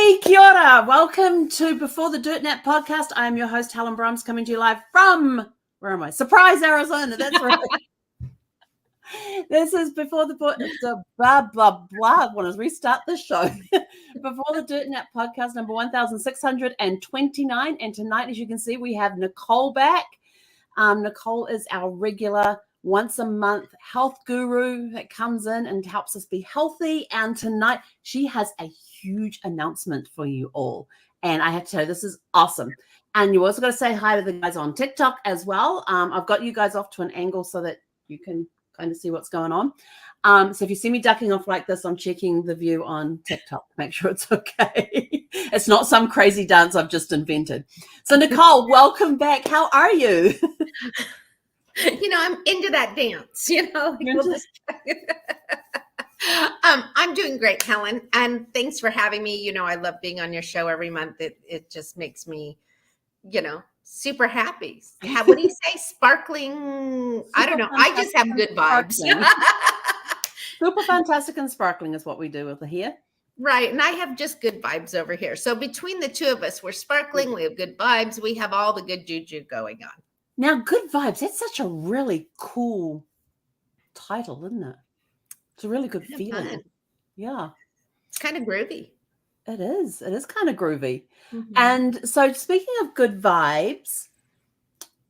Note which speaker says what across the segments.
Speaker 1: Hey, kia ora. Welcome to Before the Dirt Nap podcast. I am your host, Helen Brahms, coming to you live from, where am I? Surprise, Arizona. That's right. This is Before the blah, blah, blah. I want to restart the show. Before the Dirt Nap podcast, number 1629. And tonight, as you can see, we have Nicole back. Nicole is our regular once a month health guru that comes in and helps us be healthy. And tonight she has a huge announcement for you all. And I have to tell you, this is awesome. And you also got to say hi to the guys on TikTok as well. I've got you guys off to an angle so that you can kind of see what's going on. So if you see me ducking off like this, I'm checking the view on TikTok. Make sure it's okay. It's not some crazy dance I've just invented. So Nicole, welcome back. How are you?
Speaker 2: I'm into that dance, I'm doing great, Helen. And thanks for having me. I love being on your show every month. It just makes me, super happy. What do you say? Sparkling. I don't know. I just have good vibes.
Speaker 1: Super fantastic and sparkling is what we do with the hair.
Speaker 2: Right. And I have just good vibes over here. So between the two of us, we're sparkling. We have good vibes. We have all the good juju going on.
Speaker 1: Now, good vibes. That's such a really cool title, isn't it? It's a really good feeling. Fun. Yeah.
Speaker 2: It's kind of groovy.
Speaker 1: It is. It is kind of groovy. Mm-hmm. And so speaking of good vibes,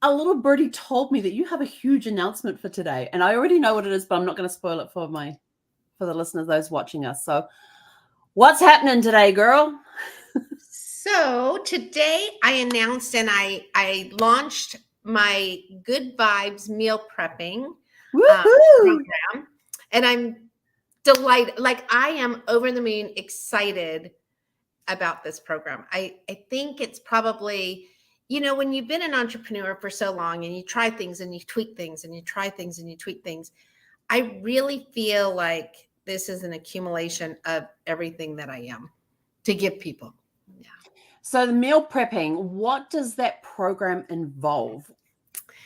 Speaker 1: a little birdie told me that you have a huge announcement for today. And I already know what it is, but I'm not going to spoil it for the listeners, those watching us. So what's happening today, girl?
Speaker 2: So today I announced and I launched my Good Vibes meal prepping program. And I'm delighted. I am over the moon excited about this program. I think it's probably, when you've been an entrepreneur for so long and you try things and you tweak things and you try things and you tweak things, I really feel like this is an accumulation of everything that I am to give people. Yeah.
Speaker 1: So the meal prepping, what does that program involve?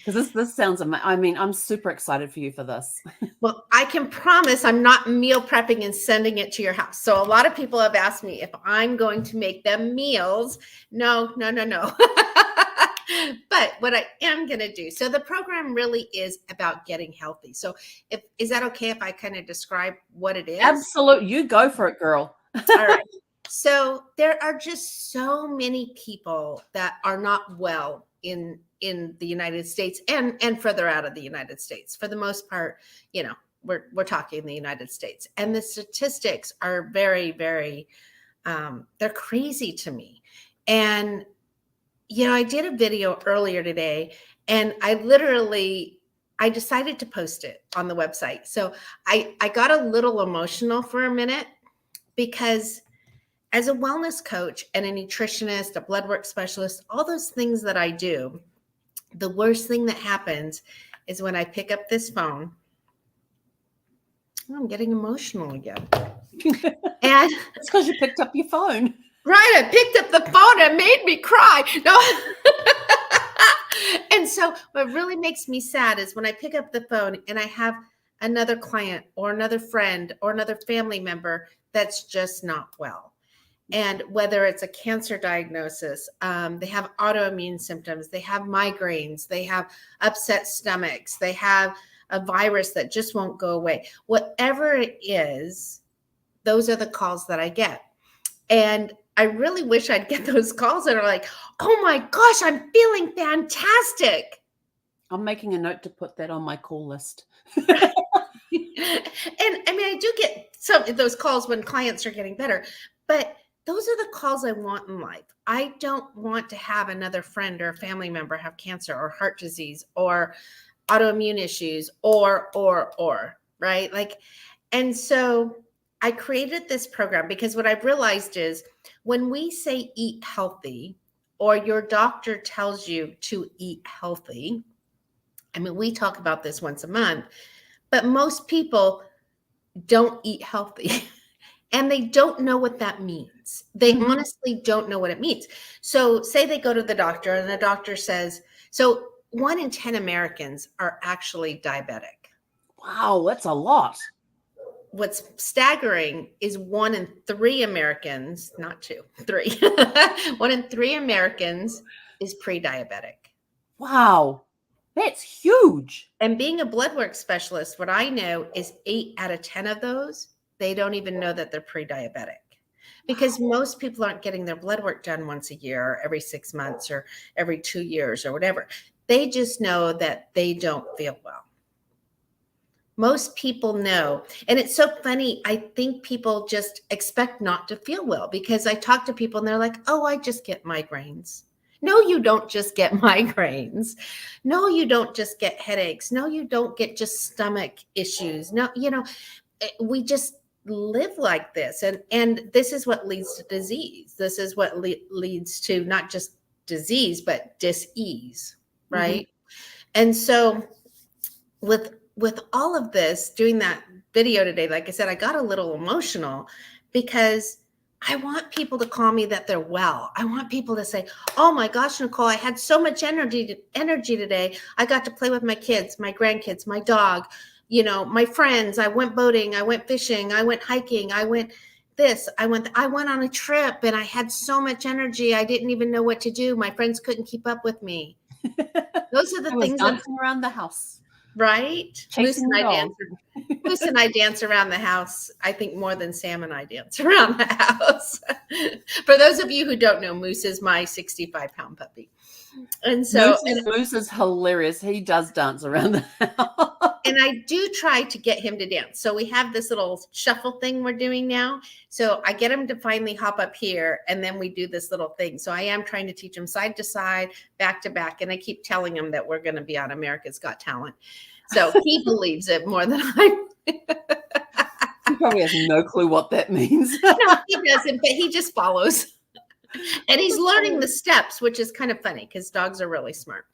Speaker 1: Because this sounds amazing. I mean, I'm super excited for you for this.
Speaker 2: Well, I can promise I'm not meal prepping and sending it to your house. So a lot of people have asked me if I'm going to make them meals. No. But what I am going to do. So the program really is about getting healthy. So is that okay if I kind of describe what it is?
Speaker 1: Absolutely. You go for it, girl.
Speaker 2: All right. So there are just so many people that are not well in the United States and further out of the United States. For the most part, we're talking the United States. And the statistics are very, very, they're crazy to me. And, I did a video earlier today and I decided to post it on the website. So I got a little emotional for a minute because as a wellness coach and a nutritionist, a bloodwork specialist, all those things that I do, the worst thing that happens is when I pick up this phone. I'm getting emotional again. And
Speaker 1: it's because you picked up your phone.
Speaker 2: Right. I picked up the phone and it made me cry. No. And so what really makes me sad is when I pick up the phone and I have another client or another friend or another family member that's just not well. And whether it's a cancer diagnosis, they have autoimmune symptoms, they have migraines, they have upset stomachs, they have a virus that just won't go away. Whatever it is, those are the calls that I get. And I really wish I'd get those calls that are like, oh my gosh, I'm feeling fantastic.
Speaker 1: I'm making a note to put that on my call list.
Speaker 2: And I mean, I do get some of those calls when clients are getting better, but those are the calls I want in life. I don't want to have another friend or a family member have cancer or heart disease or autoimmune issues or, right? And so I created this program because what I've realized is when we say eat healthy or your doctor tells you to eat healthy, I mean, we talk about this once a month, but most people don't eat healthy. And they don't know what that means. They honestly don't know what it means. So say they go to the doctor and the doctor says, so 1 in 10 Americans are actually diabetic.
Speaker 1: Wow, that's a lot.
Speaker 2: what's staggering is 1 in 3 Americans, not 2, 3, 1 in 3 Americans is pre-diabetic.
Speaker 1: Wow. That's huge.
Speaker 2: And being a bloodwork specialist, what I know is 8 out of 10 of those, they don't even know that they're pre-diabetic. Because most people aren't getting their blood work done once a year or every 6 months or every 2 years or whatever. They just know that they don't feel well. Most people know. And it's so funny. I think people just expect not to feel well, because I talk to people and they're like, oh, I just get migraines. No, you don't just get migraines. No, you don't just get headaches. No, you don't get just stomach issues. No, we just live like this. And this is what leads to disease. This is what leads to not just disease, but dis-ease, right? Mm-hmm. And so with all of this, doing that video today, like I said, I got a little emotional because I want people to call me that they're well. I want people to say, oh my gosh, Nicole, I had so much energy today. I got to play with my kids, my grandkids, my dog, my friends. I went boating, I went fishing, I went hiking, I went on a trip and I had so much energy. I didn't even know what to do. My friends couldn't keep up with me. Those are the things
Speaker 1: dancing around the house.
Speaker 2: Right? Moose and I dance around the house, I think, more than Sam and I dance around the house. For those of you who don't know, Moose is my 65-pound puppy. And so
Speaker 1: Moose is hilarious. He does dance around the house.
Speaker 2: And I do try to get him to dance. So we have this little shuffle thing we're doing now. So I get him to finally hop up here, and then we do this little thing. So I am trying to teach him side to side, back to back. And I keep telling him that we're going to be on America's Got Talent. So he believes it more than I.
Speaker 1: He probably has no clue what that means.
Speaker 2: No, he doesn't, but he just follows. And he's learning the steps, which is kind of funny because dogs are really smart.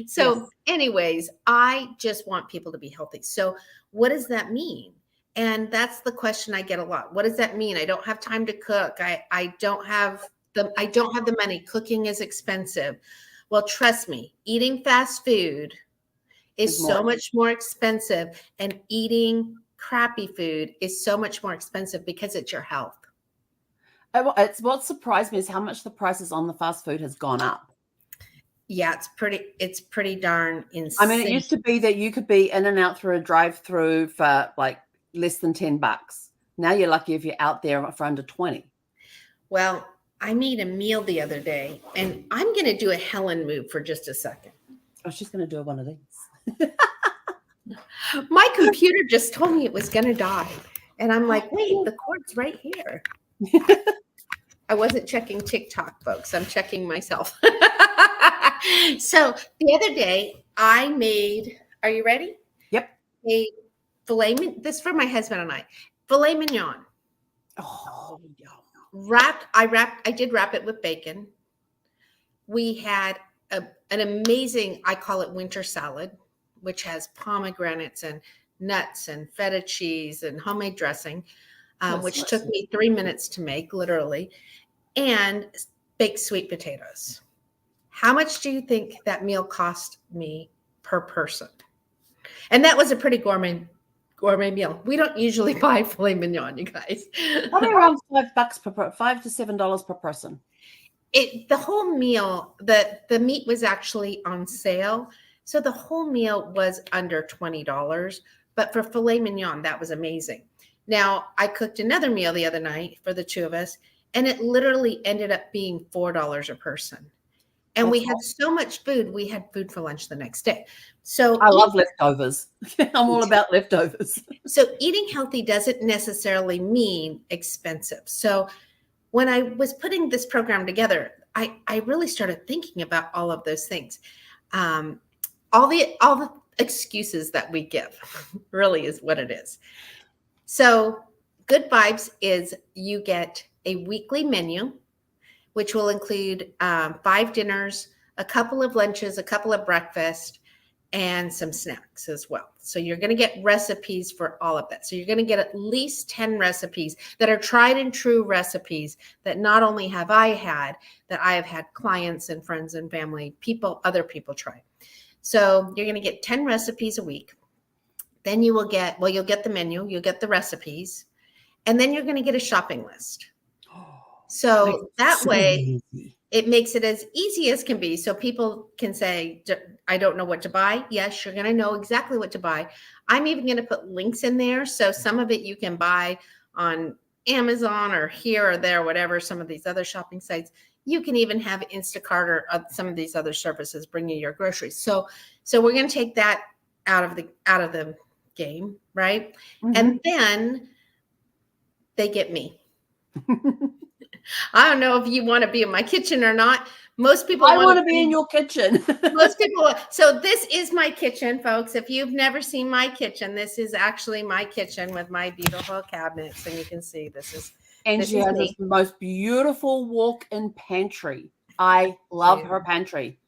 Speaker 2: So anyways, I just want people to be healthy. So what does that mean? And that's the question I get a lot. What does that mean? I don't have time to cook. I don't have the money. Cooking is expensive. Well, trust me, eating fast food is so much more expensive, and eating crappy food is so much more expensive because it's your health.
Speaker 1: It's what surprised me is how much the prices on the fast food has gone up.
Speaker 2: Yeah, it's pretty darn insane.
Speaker 1: I mean, it used to be that you could be in and out through a drive-through for like less than $10. Now you're lucky if you're out there for under 20.
Speaker 2: Well, I made a meal the other day, and I'm going to do a Helen move for just a second.
Speaker 1: Oh, she's going to do one of these.
Speaker 2: My computer just told me it was going to die. And I'm like, wait, the cord's right here. I wasn't checking TikTok, folks. I'm checking myself. So the other day I made, are you ready?
Speaker 1: Yep.
Speaker 2: A this for my husband and filet mignon.
Speaker 1: Oh,
Speaker 2: I did wrap it with bacon. We had an amazing, I call it winter salad, which has pomegranates and nuts and feta cheese and homemade dressing, which took me 3 minutes to make, literally, and baked sweet potatoes. How much do you think that meal cost me per person? And that was a pretty gourmet meal. We don't usually buy filet mignon, you guys.
Speaker 1: Probably around $5 $5 to $7 per person.
Speaker 2: The whole meal, the meat was actually on sale. So the whole meal was under $20, but for filet mignon, that was amazing. Now, I cooked another meal the other night for the two of us, and it literally ended up being $4 a person. And we had so much food, we had food for lunch the next day. So
Speaker 1: I love leftovers. I'm all about leftovers.
Speaker 2: So eating healthy doesn't necessarily mean expensive. So when I was putting this program together, I really started thinking about all of those things. All the excuses that we give really is what it is. So Good Vibes is you get a weekly menu, which will include 5 dinners, a couple of lunches, a couple of breakfast, and some snacks as well. So you're going to get recipes for all of that. So you're going to get at least 10 recipes that are tried and true recipes that not only have I had, that I have had clients and friends and family, other people try. So you're going to get 10 recipes a week. Then you will get, well, you'll get the menu, you'll get the recipes, and then you're going to get a shopping list. So that way it makes it as easy as can be. So people can say, I don't know what to buy. Yes, you're going to know exactly what to buy. I'm even going to put links in there. So some of it you can buy on Amazon or here or there, whatever, some of these other shopping sites. You can even have Instacart or some of these other services bring you your groceries. So we're going to take that out of the game, right? Mm-hmm. And then they get me. I don't know if you want to be in my kitchen or not. Most people
Speaker 1: want to be in your kitchen.
Speaker 2: Most people. So this is my kitchen, folks. If you've never seen my kitchen, this is actually my kitchen with my beautiful cabinets. And you can see this is.
Speaker 1: And she has this most beautiful walk-in pantry. I love her pantry.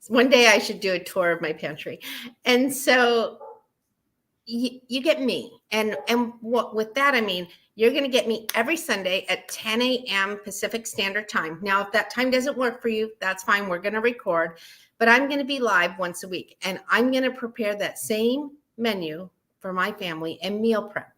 Speaker 2: One day I should do a tour of my pantry. And so you get me. And what with that, I mean, you're going to get me every Sunday at 10 a.m. Pacific Standard Time. Now, if that time doesn't work for you, that's fine. We're going to record, but I'm going to be live once a week, and I'm going to prepare that same menu for my family and meal prep.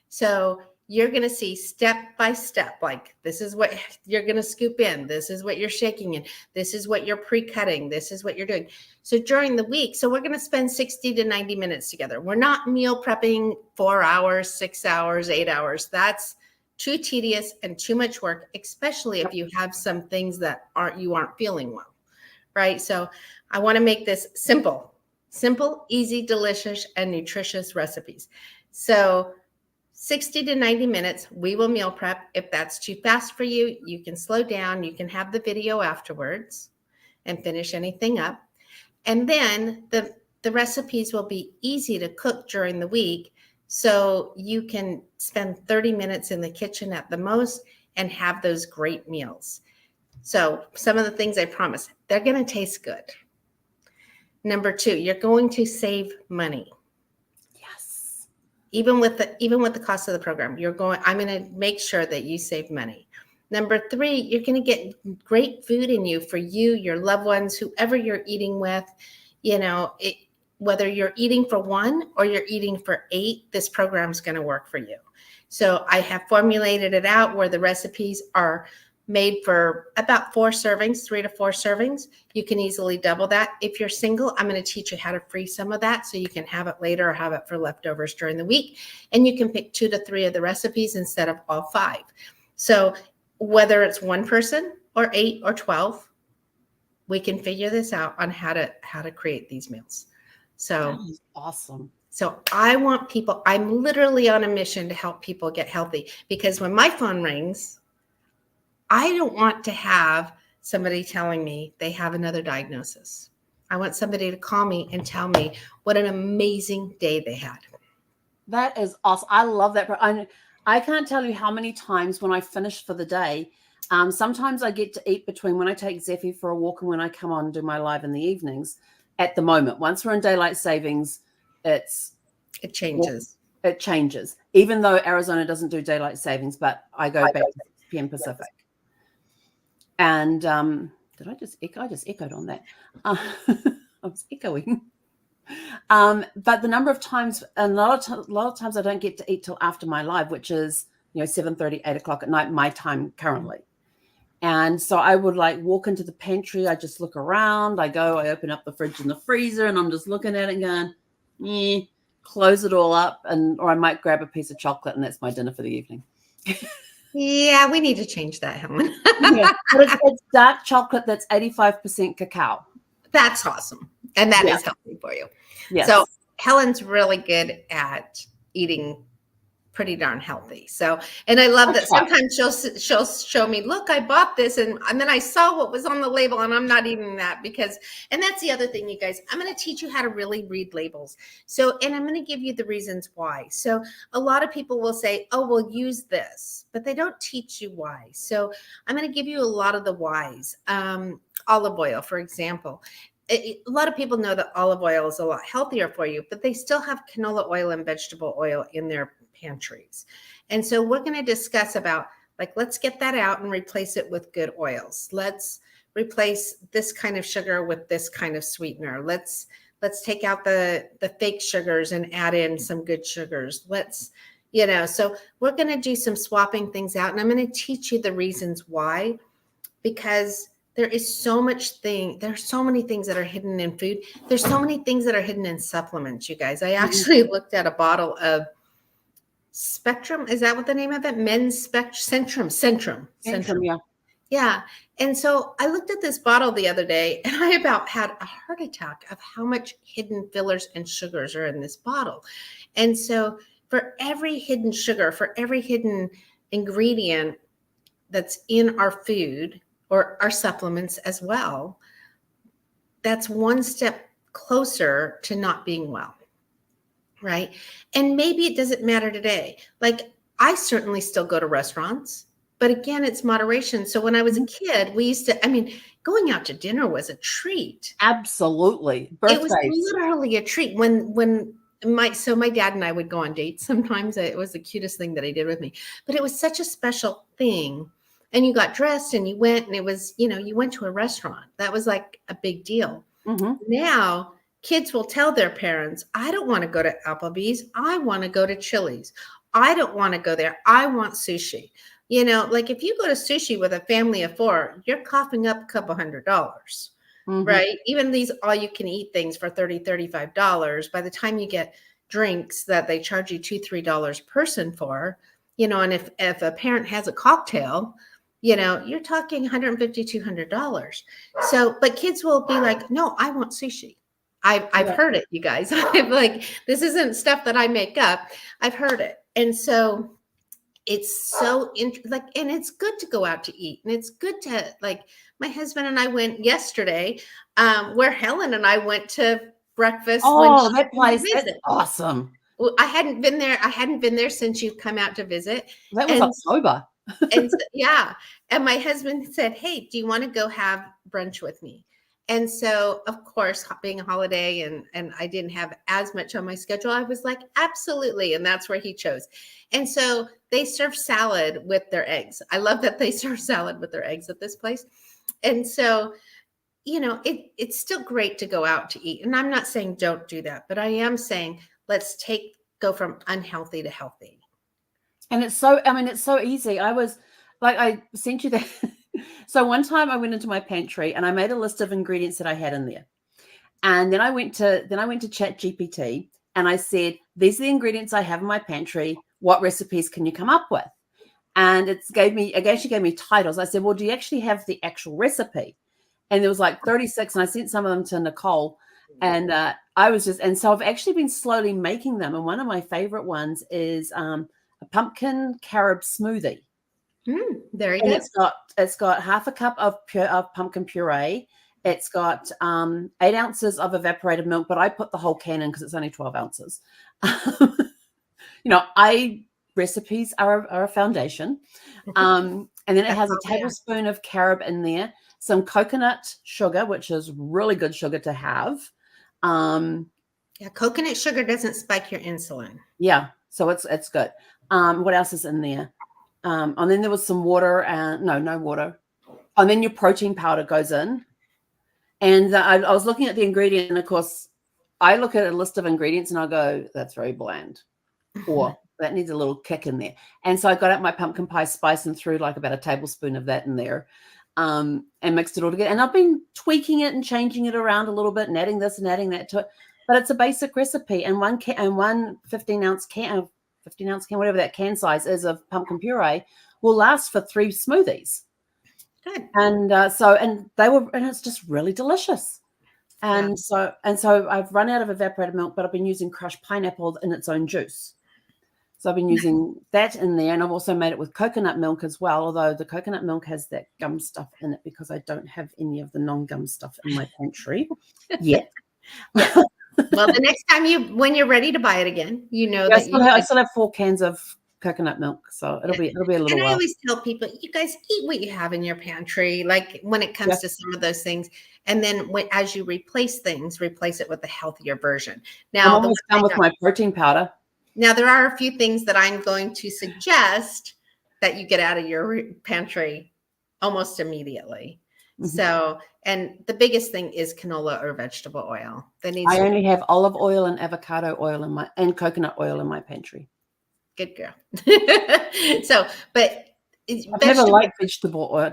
Speaker 2: So you're going to see step by step, like this is what you're going to scoop in. This is what you're shaking in. This is what you're pre-cutting. This is what you're doing. So during the week, so we're going to spend 60 to 90 minutes together. We're not meal prepping 4 hours, 6 hours, 8 hours. That's too tedious and too much work, especially if you have some things that you aren't feeling well, right? So I want to make this simple, easy, delicious, and nutritious recipes. So 60 to 90 minutes, we will meal prep. If that's too fast for you, you can slow down. You can have the video afterwards and finish anything up. And then the recipes will be easy to cook during the week. So you can spend 30 minutes in the kitchen at the most and have those great meals. So some of the things I promise, they're going to taste good. Number 2, you're going to save money. Even with the cost of the program, I'm going to make sure that you save money. Number 3, you're going to get great food in you for you, your loved ones, whoever you're eating with. You know, whether you're eating for 1 or you're eating for 8, this program is going to work for you. So I have formulated it out where the recipes are made for about 4 servings, 3 to 4 servings. You can easily double that. If you're single, I'm going to teach you how to freeze some of that so you can have it later or have it for leftovers during the week. And you can pick 2 to 3 of the recipes instead of all 5. So whether it's 1 person or 8 or 12, we can figure this out on how to create these meals. So
Speaker 1: that is awesome.
Speaker 2: So I want people, I'm literally on a mission to help people get healthy, because when my phone rings, I don't want to have somebody telling me they have another diagnosis. I want somebody to call me and tell me what an amazing day they had.
Speaker 1: That is awesome. I love that. I can't tell you how many times when I finish for the day, sometimes I get to eat between when I take Zeffy for a walk and when I come on and do my live in the evenings. At the moment, once we're in daylight savings, it
Speaker 2: changes.
Speaker 1: It changes. Even though Arizona doesn't do daylight savings, but I go back to 6 p.m. Pacific. And did I just echo? I just echoed on that. I was echoing. But the number of times, and a lot of times I don't get to eat till after my live, which is 7:30, 8 o'clock at night, my time currently. And so I would walk into the pantry. I just look around. I open up the fridge and the freezer, and I'm just looking at it and going, close it all up, or I might grab a piece of chocolate, and that's my dinner for the evening.
Speaker 2: Yeah, we need to change that, Helen.
Speaker 1: Yeah, but it's dark chocolate that's 85% cacao.
Speaker 2: That's awesome. And that is healthy for you.
Speaker 1: Yes.
Speaker 2: So Helen's really good at eating pretty darn healthy. So, and I love that sometimes she'll show me, look, I bought this. And then I saw what was on the label, and I'm not eating that and that's the other thing, you guys, I'm going to teach you how to really read labels. So, and I'm going to give you the reasons why. So a lot of people will say, oh, we'll use this, but they don't teach you why. So I'm going to give you a lot of the whys. Olive oil, for example. A lot of people know that olive oil is a lot healthier for you, but they still have canola oil and vegetable oil in their pantries. And so we're going to discuss about, let's get that out and replace it with good oils. Let's replace this kind of sugar with this kind of sweetener. Let's let's take out the fake sugars and add in some good sugars. Let's, so we're going to do some swapping things out, and I'm going to teach you the reasons why, because there's so many things that are hidden in food. There's so many things that are hidden in supplements, you guys. I actually looked at a bottle of Spectrum. Is that what the name of it? Men's Centrum.
Speaker 1: Yeah.
Speaker 2: Yeah. And so I looked at this bottle the other day, and I about had a heart attack of how much hidden fillers and sugars are in this bottle. And so for every hidden sugar, for every hidden ingredient that's in our food or our supplements as well, that's one step closer to not being well. Right. And maybe it doesn't matter today. Like, I certainly still go to restaurants, but again, it's moderation. So when I was a kid, we used to, going out to dinner was a treat.
Speaker 1: Absolutely.
Speaker 2: It was literally a treat. When my dad and I would go on dates sometimes. It was the cutest thing that he did with me, but it was such a special thing. And you got dressed and you went, and it was, you went to a restaurant. That was like a big deal.
Speaker 1: Mm-hmm.
Speaker 2: Now, kids will tell their parents, I don't want to go to Applebee's. I want to go to Chili's. I don't want to go there. I want sushi. Like, if you go to sushi with a family of 4, you're coughing up a couple $100,
Speaker 1: mm-hmm.
Speaker 2: right? Even these all you can eat things for $30, $35. By the time you get drinks that they charge you $2, $3 person for, and if a parent has a cocktail, you're talking $150, $200. So, but kids will be like, no, I want sushi. I've heard it, you guys. I'm like, this isn't stuff that I make up. I've heard it. And so it's so and it's good to go out to eat. And it's good to, like, my husband and I went yesterday, where Helen and I went to breakfast.
Speaker 1: Oh, that place, that's awesome.
Speaker 2: I hadn't been there since you've come out to visit.
Speaker 1: That was October.
Speaker 2: And yeah. And my husband said, hey, do you want to go have brunch with me? And so, of course, being a holiday and I didn't have as much on my schedule, I was like, absolutely. And that's where he chose. And so they serve salad with their eggs. I love that they serve salad with their eggs at this place. And so, it's still great to go out to eat. And I'm not saying don't do that, but I am saying let's go from unhealthy to healthy.
Speaker 1: And it's so easy. I sent you that. So one time I went into my pantry and I made a list of ingredients that I had in there. And then I went to ChatGPT and I said, these are the ingredients I have in my pantry. What recipes can you come up with? And it actually gave me titles. I said, well, do you actually have the actual recipe? And there was like 36, and I sent some of them to Nicole. And so I've actually been slowly making them. And one of my favorite ones is a pumpkin carob smoothie.
Speaker 2: Very good.
Speaker 1: It's got half a cup of pumpkin puree. It's got 8 ounces of evaporated milk, but I put the whole can in because it's only 12 ounces. Recipes are a foundation. And then it has a tablespoon of carob in there, some coconut sugar, which is really good sugar to have.
Speaker 2: Coconut sugar doesn't spike your insulin.
Speaker 1: Yeah, so it's good. What else is in there? And then there was some water and no water. And then your protein powder goes in. And I was looking at the ingredient, and of course, I look at a list of ingredients and I go, that's very bland, or that needs a little kick in there. And so I got out my pumpkin pie spice and threw like about a tablespoon of that in there, and mixed it all together. And I've been tweaking it and changing it around a little bit and adding this and adding that to it. But it's a basic recipe, and one 15-ounce can, whatever that can size is, of pumpkin puree will last for 3 smoothies.
Speaker 2: Good.
Speaker 1: And it's just really delicious. And so I've run out of evaporated milk, but I've been using crushed pineapple in its own juice. So I've been using that in there, and I've also made it with coconut milk as well, although the coconut milk has that gum stuff in it because I don't have any of the non-gum stuff in my pantry yet.
Speaker 2: Well, the next time when you're ready to buy it again,
Speaker 1: I still have 4 cans of coconut milk, so it'll be a little while.
Speaker 2: And I always tell people, you guys eat what you have in your pantry, like when it comes to some of those things, and then as you replace things, replace it with a healthier version. Now,
Speaker 1: I'm almost done with my protein powder.
Speaker 2: Now, there are a few things that I'm going to suggest that you get out of your pantry almost immediately. So, and the biggest thing is canola or vegetable oil.
Speaker 1: I only have olive oil and avocado oil and coconut oil in my pantry.
Speaker 2: Good girl. So, but
Speaker 1: I've never liked vegetable oil.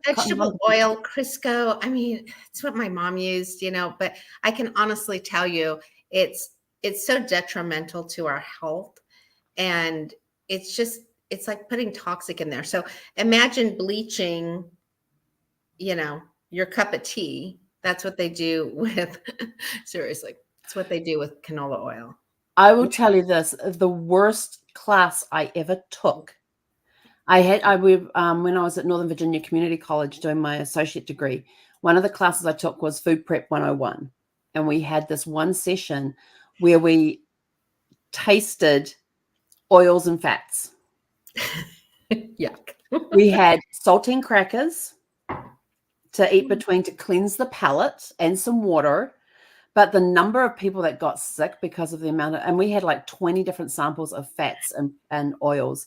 Speaker 2: Vegetable oil, Crisco. I mean, it's what my mom used, but I can honestly tell you it's so detrimental to our health. And it's like putting toxic in there. So imagine bleaching, your cup of tea. That's what they do with, seriously, it's what they do with canola oil.
Speaker 1: I will tell you this, the worst class I ever took. When I was at Northern Virginia Community College doing my associate degree, one of the classes I took was Food Prep 101. And we had this one session where we tasted oils and fats.
Speaker 2: Yuck.
Speaker 1: We had saltine crackers to eat between to cleanse the palate and some water. But the number of people that got sick because of the amount and we had like 20 different samples of fats and oils.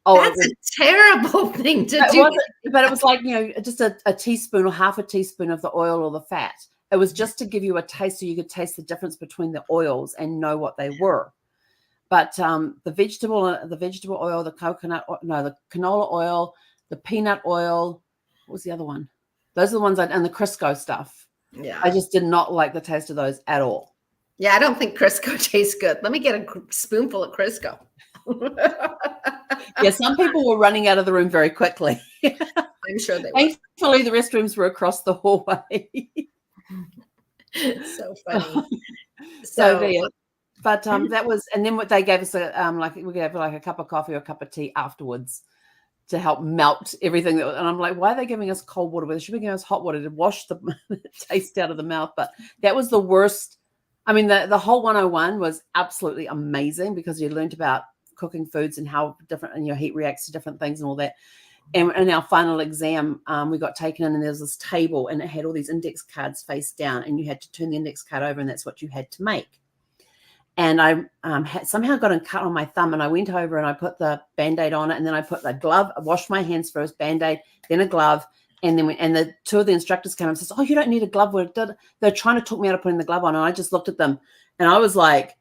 Speaker 2: Oh, that's a terrible thing to do.
Speaker 1: But it was like, just a teaspoon or half a teaspoon of the oil or the fat. It was just to give you a taste so you could taste the difference between the oils and know what they were. But the vegetable oil, the canola oil, the peanut oil, what was the other one? Those are the ones and the Crisco stuff.
Speaker 2: Yeah.
Speaker 1: I just did not like the taste of those at all.
Speaker 2: Yeah, I don't think Crisco tastes good. Let me get a spoonful of Crisco.
Speaker 1: Yeah, some people were running out of the room very quickly.
Speaker 2: I'm sure they were.
Speaker 1: Thankfully, the restrooms were across the hallway.
Speaker 2: So funny.
Speaker 1: But that was, and then what they gave us we gave like a cup of coffee or a cup of tea afterwards to help melt everything. And I'm like, why are they giving us cold water? Well, they should be giving us hot water to wash the taste out of the mouth. But that was the worst. I mean, the whole 101 was absolutely amazing because you learned about cooking foods and how different and your heat reacts to different things and all that. And in our final exam, we got taken in and there was this table and it had all these index cards face down and you had to turn the index card over and that's what you had to make. And I somehow got a cut on my thumb and I went over and I put the Band-Aid on it and then I put the glove, I washed my hands first, Band-Aid, then a glove. And then the two of the instructors came up and says, oh, you don't need a glove. They're trying to talk me out of putting the glove on. And I just looked at them and I was like,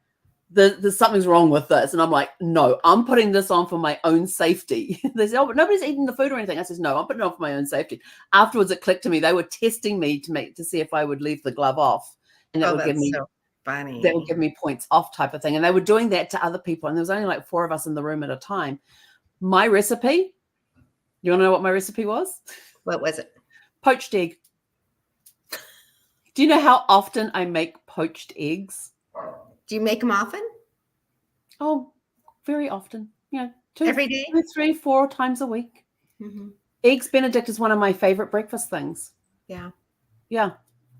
Speaker 1: there's something's wrong with this. And I'm like, no, I'm putting this on for my own safety. They said, oh, but nobody's eating the food or anything. I says, no, I'm putting it on for my own safety. Afterwards, it clicked to me. They were testing me to see if I would leave the glove off. And that would give me,
Speaker 2: so funny.
Speaker 1: That would give me points off type of thing. And they were doing that to other people. And there was only like 4 of us in the room at a time. My recipe, you want to know what my recipe was?
Speaker 2: What was it?
Speaker 1: Poached egg. Do you know how often I make poached eggs?
Speaker 2: Do you make them often?
Speaker 1: Oh, very often.
Speaker 2: Every day?
Speaker 1: 2, 3, 4 times a week. Mm-hmm. Eggs Benedict is one of my favorite breakfast things.
Speaker 2: Yeah.
Speaker 1: Yeah.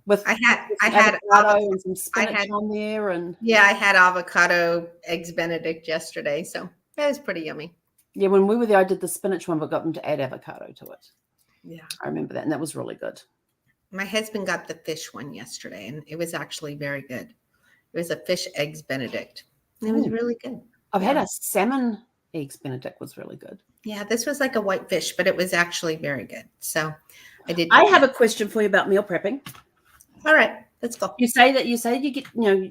Speaker 1: I had avocado and some spinach on there.
Speaker 2: Yeah, I had avocado eggs Benedict yesterday. So that was pretty yummy.
Speaker 1: Yeah, when we were there, I did the spinach one, but got them to add avocado to it.
Speaker 2: Yeah.
Speaker 1: I remember that. And that was really good.
Speaker 2: My husband got the fish one yesterday, and it was actually very good. It was a fish eggs Benedict. It was really good.
Speaker 1: I've had a salmon eggs Benedict was really good.
Speaker 2: Yeah, this was like a white fish, but it was actually very good. So
Speaker 1: I have a question for you about meal prepping.
Speaker 2: All right, let's go.
Speaker 1: You say you get,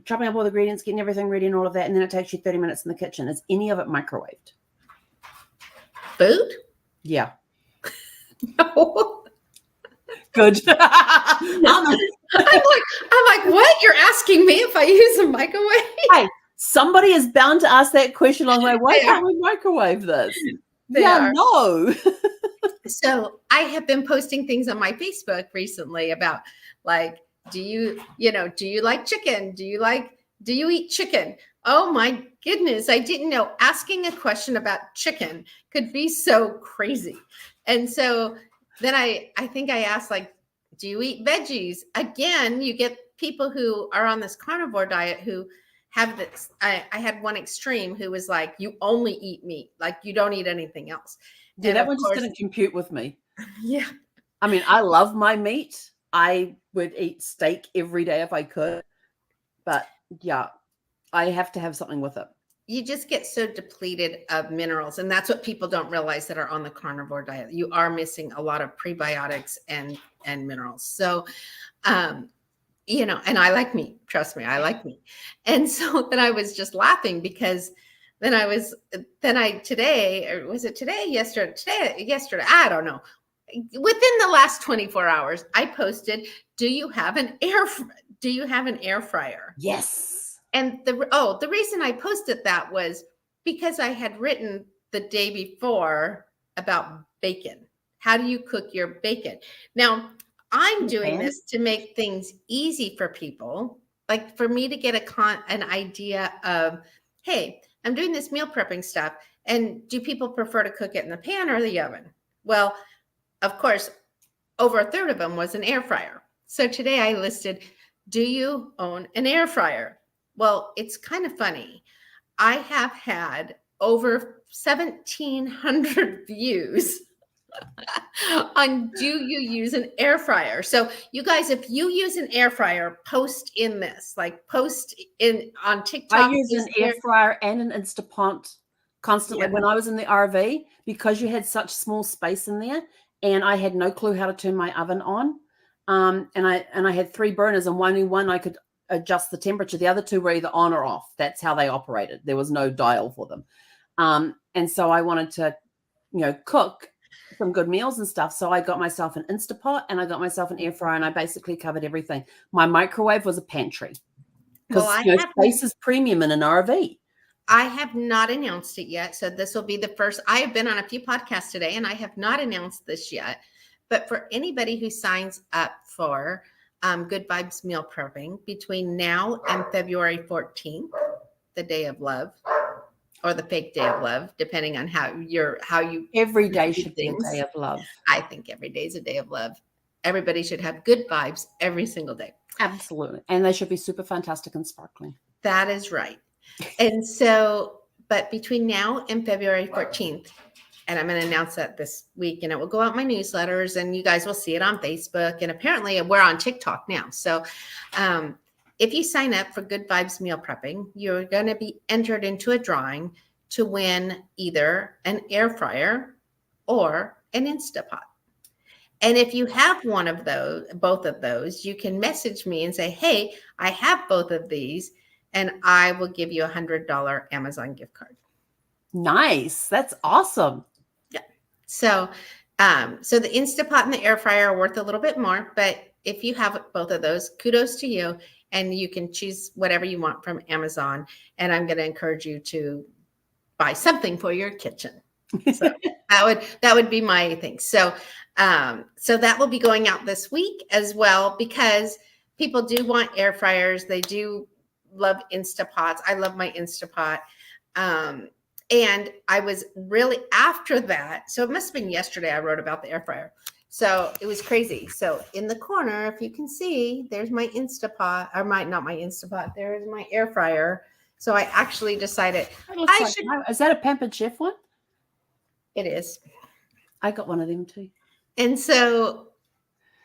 Speaker 1: chopping up all the ingredients, getting everything ready and all of that, and then it takes you 30 minutes in the kitchen. Is any of it microwaved?
Speaker 2: Food?
Speaker 1: Yeah.
Speaker 2: No.
Speaker 1: Good.
Speaker 2: I'm like, what? You're asking me if I use a microwave?
Speaker 1: Hey, somebody is bound to ask that question along the way. Why can't we microwave this? No.
Speaker 2: So I have been posting things on my Facebook recently about like, do you like chicken? Do you eat chicken? Oh my goodness. I didn't know asking a question about chicken could be so crazy. And so then I think I asked, like, do you eat veggies? Again, you get people who are on this carnivore diet who have this. I had one extreme who was like, you only eat meat, like you don't eat anything else.
Speaker 1: Yeah, that one just didn't compute with me.
Speaker 2: Yeah.
Speaker 1: I mean, I love my meat. I would eat steak every day if I could. But yeah, I have to have something with it.
Speaker 2: you just get so depleted of minerals. And that's what people don't realize that are on the carnivore diet. You are missing a lot of prebiotics and minerals. So, you know, and I like meat, trust me, I like meat. And so then I was just laughing because today, or was it today, yesterday, I don't know. Within the last 24 hours, I posted, do you have an air fryer?
Speaker 1: Yes.
Speaker 2: And the reason I posted that was because I had written the day before about bacon. How do you cook your bacon? Now, I'm doing this to make things easy for people, like for me to get an idea of, hey, I'm doing this meal prepping stuff. And do people prefer to cook it in the pan or the oven? Well, of course, over a third of them was an air fryer. So today I listed, do you own an air fryer? Well, it's kind of funny. I have had over 1,700 views on do you use an air fryer? So you guys, if you use an air fryer, post in this, like post in on TikTok.
Speaker 1: I use an air fryer and an Instapot constantly. Yeah. When I was in the RV, because you had such small space in there, and I had no clue how to turn my oven on. And I had 3 burners, and only one I could adjust the temperature. The other 2 were either on or off. That's how they operated. There was no dial for them. And so I wanted to, cook some good meals and stuff. So I got myself an Instapot and I got myself an air fryer, and I basically covered everything. My microwave was a pantry because space is premium in an RV.
Speaker 2: I have not announced it yet. So this will be the first. I have been on a few podcasts today and I have not announced this yet. But for anybody who signs up for Good Vibes Meal Prepping between now and February 14th, the Day of Love, or the fake Day of Love, depending on how you.
Speaker 1: Every day should be a day of love.
Speaker 2: I think every day is a day of love. Everybody should have good vibes every single day.
Speaker 1: Absolutely. And they should be super fantastic and sparkling.
Speaker 2: That is right. And so, but between now and February 14th, and I'm going to announce that this week, and it will go out in my newsletters, and you guys will see it on Facebook. And apparently we're on TikTok now. So if you sign up for Good Vibes Meal Prepping, you're going to be entered into a drawing to win either an air fryer or an Instapot. And if you have both of those, you can message me and say, hey, I have both of these, and I will give you $100 Amazon gift card.
Speaker 1: Nice. That's awesome.
Speaker 2: Yeah. So the Instapot and the air fryer are worth a little bit more, but if you have both of those, kudos to you. And you can choose whatever you want from Amazon. And I'm going to encourage you to buy something for your kitchen. So that would be my thing. So that will be going out this week as well, because people do want air fryers. They do love Instapots. I love my Instapot. And I was really after that. So it must have been yesterday I wrote about the air fryer. So it was crazy. So in the corner, if you can see, there's my Instapot, or not my Instapot. There's my air fryer. So I actually decided
Speaker 1: Is that a Pampered Chef one?
Speaker 2: It is.
Speaker 1: I got one of them too.
Speaker 2: And so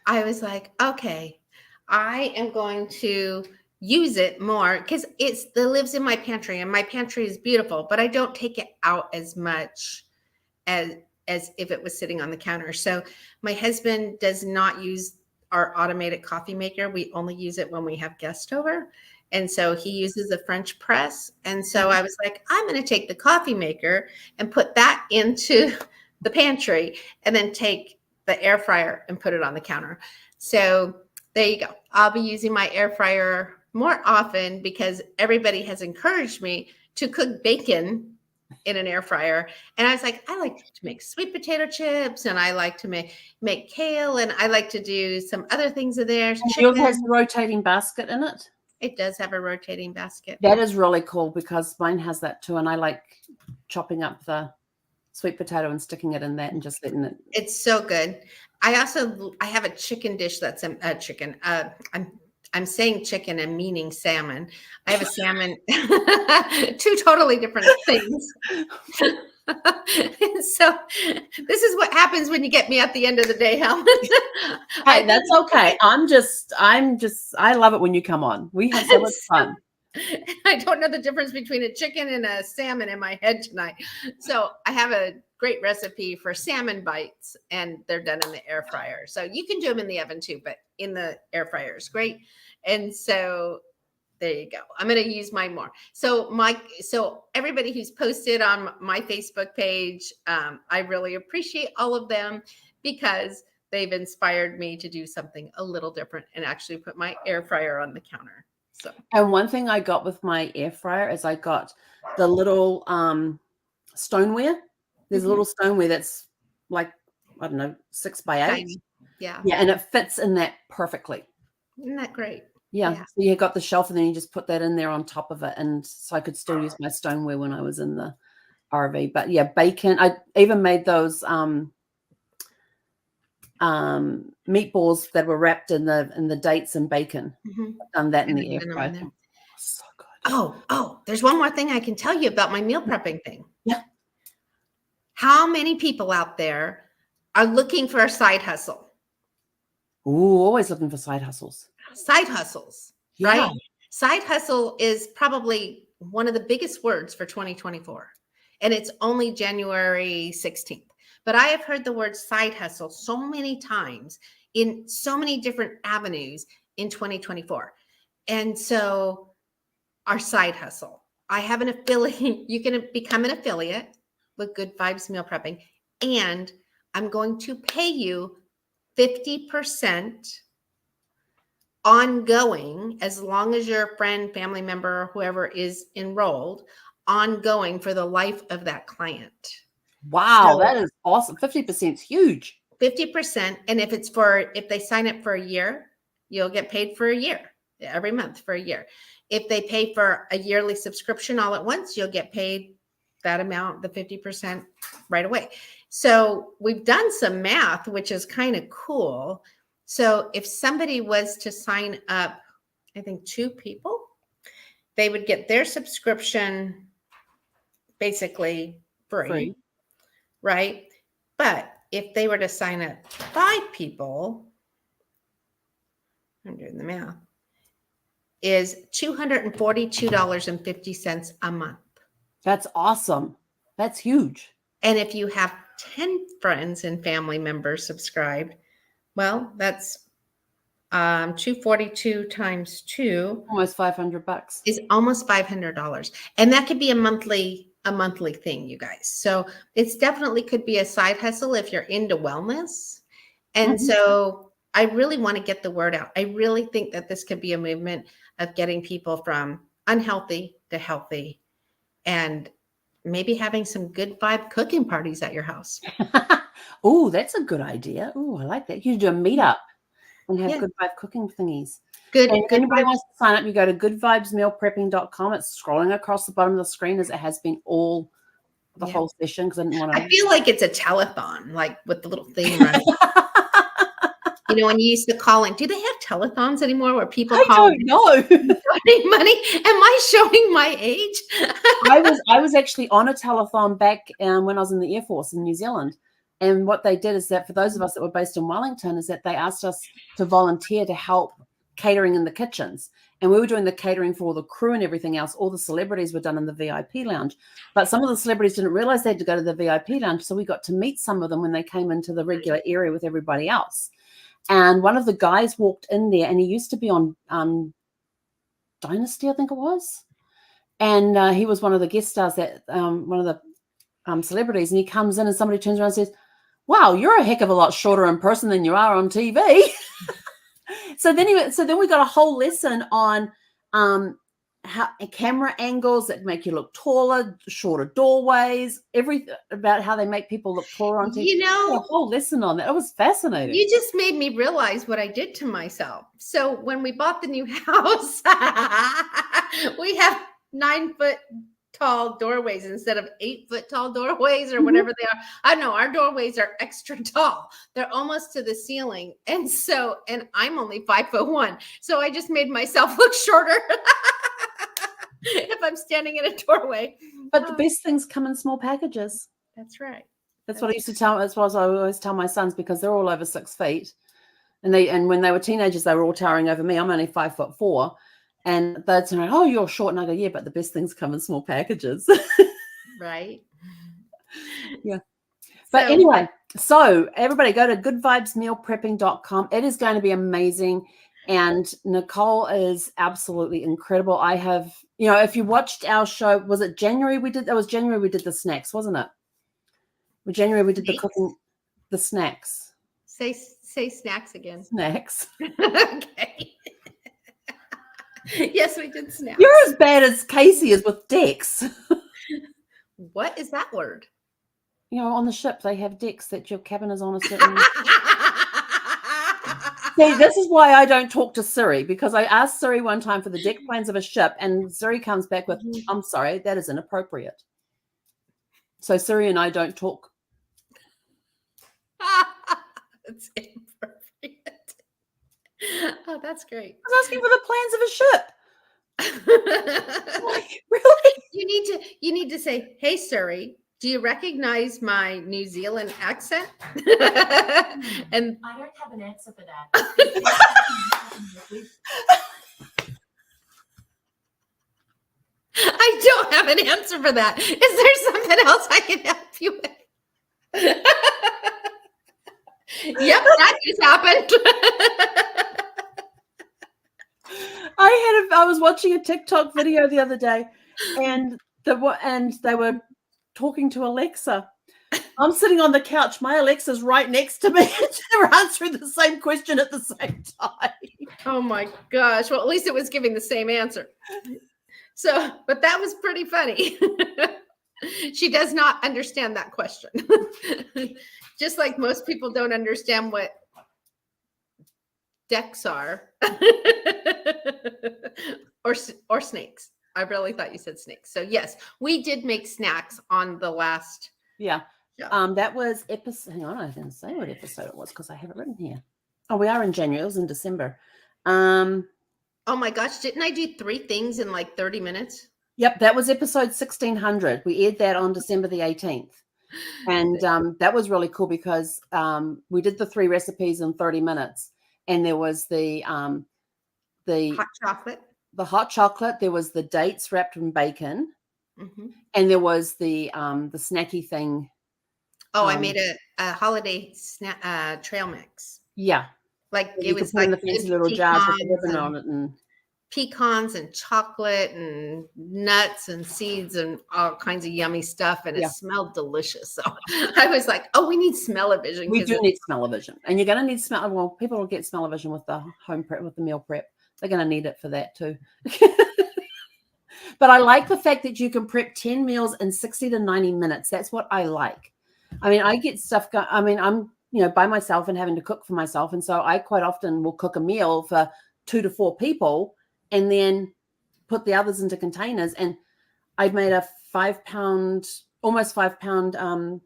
Speaker 2: I was like, okay, I am going to use it more because it lives in my pantry, and my pantry is beautiful, but I don't take it out as much as if it was sitting on the counter. So my husband does not use our automated coffee maker. We only use it when we have guests over. And so he uses a French press. And so I was like, I'm going to take the coffee maker and put that into the pantry, and then take the air fryer and put it on the counter. So there you go. I'll be using my air fryer more often because everybody has encouraged me to cook bacon in an air fryer. And I was like, I like to make sweet potato chips, and I like to make kale, and I like to do some other things in there.
Speaker 1: Yours has a rotating basket in it?
Speaker 2: It does have a rotating basket.
Speaker 1: That is really cool because mine has that too. And I like chopping up the sweet potato and sticking it in that and just letting it.
Speaker 2: It's so good. I have a chicken dish that's a chicken. I'm saying chicken and meaning salmon. I have a salmon, 2 totally different things. So this is what happens when you get me at the end of the day, Helen.
Speaker 1: Hey, that's okay. I love it when you come on. We have so much fun.
Speaker 2: I don't know the difference between a chicken and a salmon in my head tonight. So I have a great recipe for salmon bites, and they're done in the air fryer. So you can do them in the oven too, but in the air fryer is great. And so there you go. I'm going to use mine more. So everybody who's posted on my Facebook page, I really appreciate all of them because they've inspired me to do something a little different and actually put my air fryer on the counter. So,
Speaker 1: and one thing I got with my air fryer is I got the little stoneware. There's a little stoneware that's like, I don't know, 6 by 8.
Speaker 2: tiny. Yeah.
Speaker 1: Yeah, and it fits in that perfectly.
Speaker 2: Isn't that great?
Speaker 1: Yeah. So you got the shelf and then you just put that in there on top of it. And so I could still use my stoneware when I was in the RV. But yeah, bacon. I even made those meatballs that were wrapped in the dates and bacon. I've done that in the air fryer. So good.
Speaker 2: Oh, there's one more thing I can tell you about my meal prepping thing.
Speaker 1: Yeah.
Speaker 2: How many people out there are looking for a side hustle?
Speaker 1: Ooh, always looking for side hustles.
Speaker 2: Side hustles,
Speaker 1: Yeah.
Speaker 2: right? Side hustle is probably one of the biggest words for 2024. And it's only January 16th. But I have heard the word side hustle so many times in so many different avenues in 2024. And so our side hustle, I have an affiliate. You can become an affiliate with Good Vibes Meal Prepping. And I'm going to pay you 50% ongoing, as long as your friend, family member, or whoever is enrolled, ongoing for the life of that client.
Speaker 1: Wow, that is awesome. 50% is huge.
Speaker 2: 50%. And if they sign up for a year, you'll get paid for a year, every month for a year. If they pay for a yearly subscription all at once, you'll get paid that amount, the 50% right away. So we've done some math, which is kind of cool. So if somebody was to sign up, I think 2 people, they would get their subscription basically free. Right? But if they were to sign up 5 people, I'm doing the math, is $242.50 a month.
Speaker 1: That's awesome. That's huge.
Speaker 2: And if you have 10 friends and family members subscribed, well, that's 242 times 2,
Speaker 1: almost $500
Speaker 2: is almost $500. And that could be a monthly thing, you guys. So it's definitely could be a side hustle if you're into wellness. And so I really want to get the word out. I really think that this could be a movement of getting people from unhealthy to healthy, and maybe having some good vibe cooking parties at your house.
Speaker 1: Oh, that's a good idea. Oh, I like that. You do a meetup and have good vibe cooking thingies.
Speaker 2: Good.
Speaker 1: Anybody wants to sign up, you go to goodvibesmealprepping.com. It's scrolling across the bottom of the screen as it has been all the whole session, because I didn't want to.
Speaker 2: I feel like it's a telethon, like with the little thing running. You know, when you used to call in, do they have telethons anymore where people call?
Speaker 1: I don't know.
Speaker 2: Donating money? Am I showing my age?
Speaker 1: I was actually on a telethon back when I was in the Air Force in New Zealand. And what they did is that for those of us that were based in Wellington, is that they asked us to volunteer to help catering in the kitchens. And we were doing the catering for all the crew and everything else. All the celebrities were done in the VIP lounge. But some of the celebrities didn't realize they had to go to the VIP lounge. So we got to meet some of them when they came into the regular area with everybody else. And one of the guys walked in there, and he used to be on Dynasty, I think it was. And he was one of the guest stars, that one of the celebrities. And he comes in and somebody turns around and says, "Wow, you're a heck of a lot shorter in person than you are on TV." So then we got a whole lesson on how camera angles that make you look taller, shorter doorways, everything about how they make people look taller on TV.
Speaker 2: You know,
Speaker 1: a whole lesson on that. It was fascinating.
Speaker 2: You just made me realize what I did to myself. So when we bought the new house, we have 9-foot tall doorways instead of 8-foot tall doorways or whatever they are. I know our doorways are extra tall. They're almost to the ceiling. And I'm only 5'1". So I just made myself look shorter if I'm standing in a doorway.
Speaker 1: But the best things come in small packages.
Speaker 2: That's right.
Speaker 1: That's what I used to tell. That's what I always tell my sons, because they're all over 6 feet. And when they were teenagers, they were all towering over me. I'm only 5'4". And they'd say, oh, you're short. And I go, yeah, but the best things come in small packages.
Speaker 2: Right.
Speaker 1: Yeah. But anyway, so everybody go to goodvibesmealprepping.com. It is going to be amazing. And Nicole is absolutely incredible. I have, if you watched our show, was it January we did? That was January we did the snacks, wasn't it? January we did the cooking, the snacks.
Speaker 2: Say snacks again.
Speaker 1: Snacks.
Speaker 2: Okay. Yes, we did snacks.
Speaker 1: You're as bad as Casey is with decks.
Speaker 2: What is that word?
Speaker 1: On the ship, they have decks that your cabin is on a certain... See, this is why I don't talk to Siri, because I asked Siri one time for the deck plans of a ship, and Siri comes back with, I'm sorry, that is inappropriate. So Siri and I don't talk.
Speaker 2: It's inappropriate. Oh, that's great.
Speaker 1: I was asking for the plans of a ship. Like, really?
Speaker 2: You need to say, hey, Siri, do you recognize my New Zealand accent? And
Speaker 3: I don't have an answer for that.
Speaker 2: I don't have an answer for that. Is there something else I can help you with? Yep, that just happened.
Speaker 1: I was watching a TikTok video the other day, and they were talking to Alexa. I'm sitting on the couch. My Alexa's right next to me. They're answering the same question at the same time.
Speaker 2: Oh my gosh. Well, at least it was giving the same answer. So, but that was pretty funny. She does not understand that question. Just like most people don't understand what decks are or snakes. I really thought you said snakes. So yes, we did make snacks on the last.
Speaker 1: Yeah. That was episode. Hang on, I didn't say what episode it was because I have it written here. Oh, we are in January. It was in December. Oh
Speaker 2: my gosh, didn't I do 3 things in like 30 minutes?
Speaker 1: Yep, that was episode 1600. We aired that on December the 18th. And that was really cool because we did the 3 recipes in 30 minutes. And there was the
Speaker 2: hot chocolate.
Speaker 1: The hot chocolate, there was the dates wrapped in bacon, and there was the snacky thing.
Speaker 2: Oh, I made a holiday trail mix.
Speaker 1: Yeah,
Speaker 2: like
Speaker 1: it was like in the fancy little jars with the ribbon on it, and
Speaker 2: pecans and chocolate and nuts and seeds and all kinds of yummy stuff, and it smelled delicious. So I was like, "Oh, we need smell-o-vision."
Speaker 1: We do need smell-o-vision, and you're going to need smell. Well, people will get smell-o-vision with the home prep, with the meal prep. They're going to need it for that too. But I like the fact that you can prep 10 meals in 60 to 90 minutes. That's what I like. I mean, I get stuff. I'm by myself and having to cook for myself, and so I quite often will cook a meal for 2 to 4 people, and then put the others into containers. And I've made a 5-pound, almost 5-pound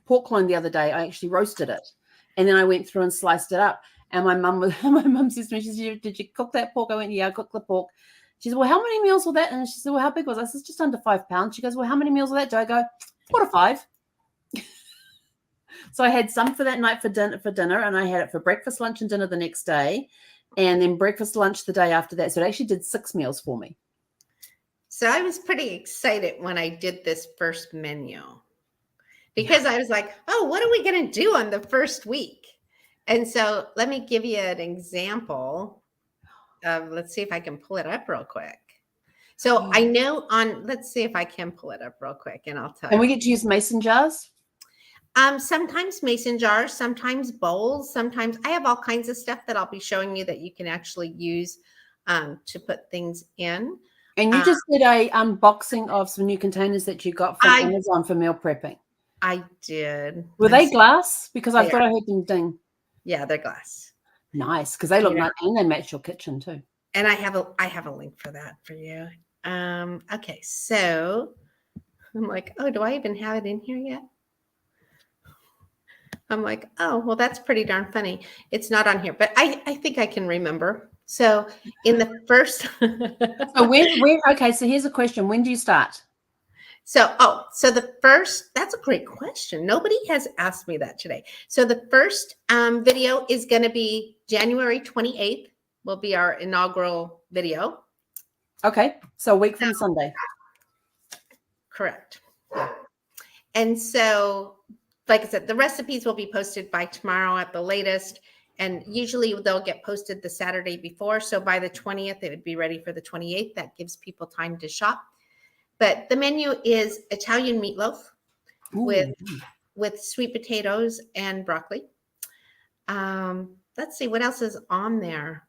Speaker 1: pork loin the other day. I actually roasted it, and then I went through and sliced it up. And my mum says to me, she said, "Did you cook that pork?" I went, "Yeah, I cooked the pork." She said, "Well, how many meals will that?" And she said, "Well, how big was it?" I said, "Just under 5 pounds." She goes, "Well, how many meals will that do?" I go, 4 to 5. So I had some for that night for dinner, and I had it for breakfast, lunch, and dinner the next day, and then breakfast, lunch the day after that. So it actually did 6 meals for me.
Speaker 2: So I was pretty excited when I did this first menu because I was like, "Oh, what are we going to do on the first week?" And so let me give you an example of, let's see if I can pull it up real quick. So I know let's see if I can pull it up real quick, and I'll tell you.
Speaker 1: And we get to use mason jars?
Speaker 2: Sometimes mason jars, sometimes bowls, sometimes I have all kinds of stuff that I'll be showing you that you can actually use to put things in.
Speaker 1: And you just did a unboxing of some new containers that you got from Amazon for meal prepping.
Speaker 2: I did.
Speaker 1: Were they glass? Because I thought I heard them ding.
Speaker 2: Yeah, they're glass.
Speaker 1: Nice, because they look nice and they match your kitchen too.
Speaker 2: And I have a link for that for you. Okay, so I'm like, oh, do I even have it in here yet? I'm like, oh, well, that's pretty darn funny. It's not on here, but I think I can remember. So in the first.
Speaker 1: Okay, so here's a question. When do you start?
Speaker 2: So the first, that's a great question. Nobody has asked me that today. So the first video is going to be January 28th will be our inaugural video.
Speaker 1: Okay. So a week from Sunday.
Speaker 2: Correct. And so, like I said, the recipes will be posted by tomorrow at the latest. And usually they'll get posted the Saturday before. So by the 20th, it would be ready for the 28th. That gives people time to shop. But the menu is Italian meatloaf with sweet potatoes and broccoli. Let's see what else is on there.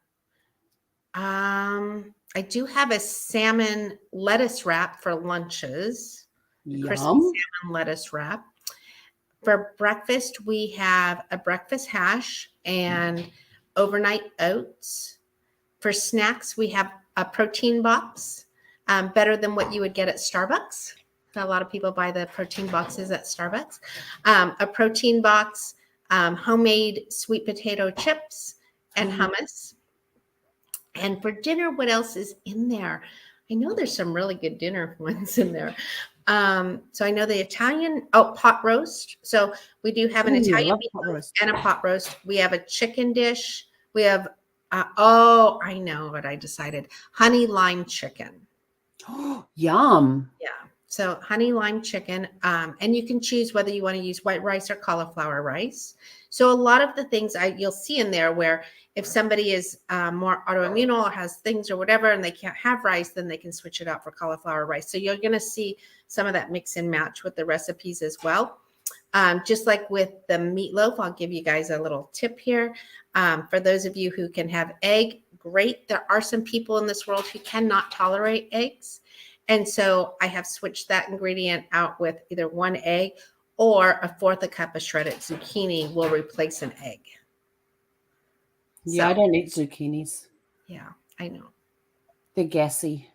Speaker 2: I do have a salmon lettuce wrap for lunches. Crispy salmon lettuce wrap. For breakfast, we have a breakfast hash and overnight oats. For snacks, we have a protein box, better than what you would get at Starbucks. A lot of people buy the protein boxes at Starbucks. A protein box, homemade sweet potato chips, and hummus. And for dinner, what else is in there? I know there's some really good dinner ones in there. So I know the Italian, pot roast. So we do have an Italian meatloaf and a pot roast. We have a chicken dish. We have, I know what I decided. Honey lime chicken.
Speaker 1: Yum.
Speaker 2: Yeah. So honey lime chicken. And you can choose whether you want to use white rice or cauliflower rice. So a lot of the things you'll see in there where if somebody is more autoimmune or has things or whatever, and they can't have rice, then they can switch it out for cauliflower rice. So you're going to see some of that mix and match with the recipes as well. Just like with the meatloaf, I'll give you guys a little tip here. For those of you who can have egg, great. There are some people in this world who cannot tolerate eggs. And so I have switched that ingredient out with either one egg or a fourth a cup of shredded zucchini will replace an egg.
Speaker 1: Yeah, I don't eat zucchinis.
Speaker 2: Yeah, I know.
Speaker 1: They're gassy.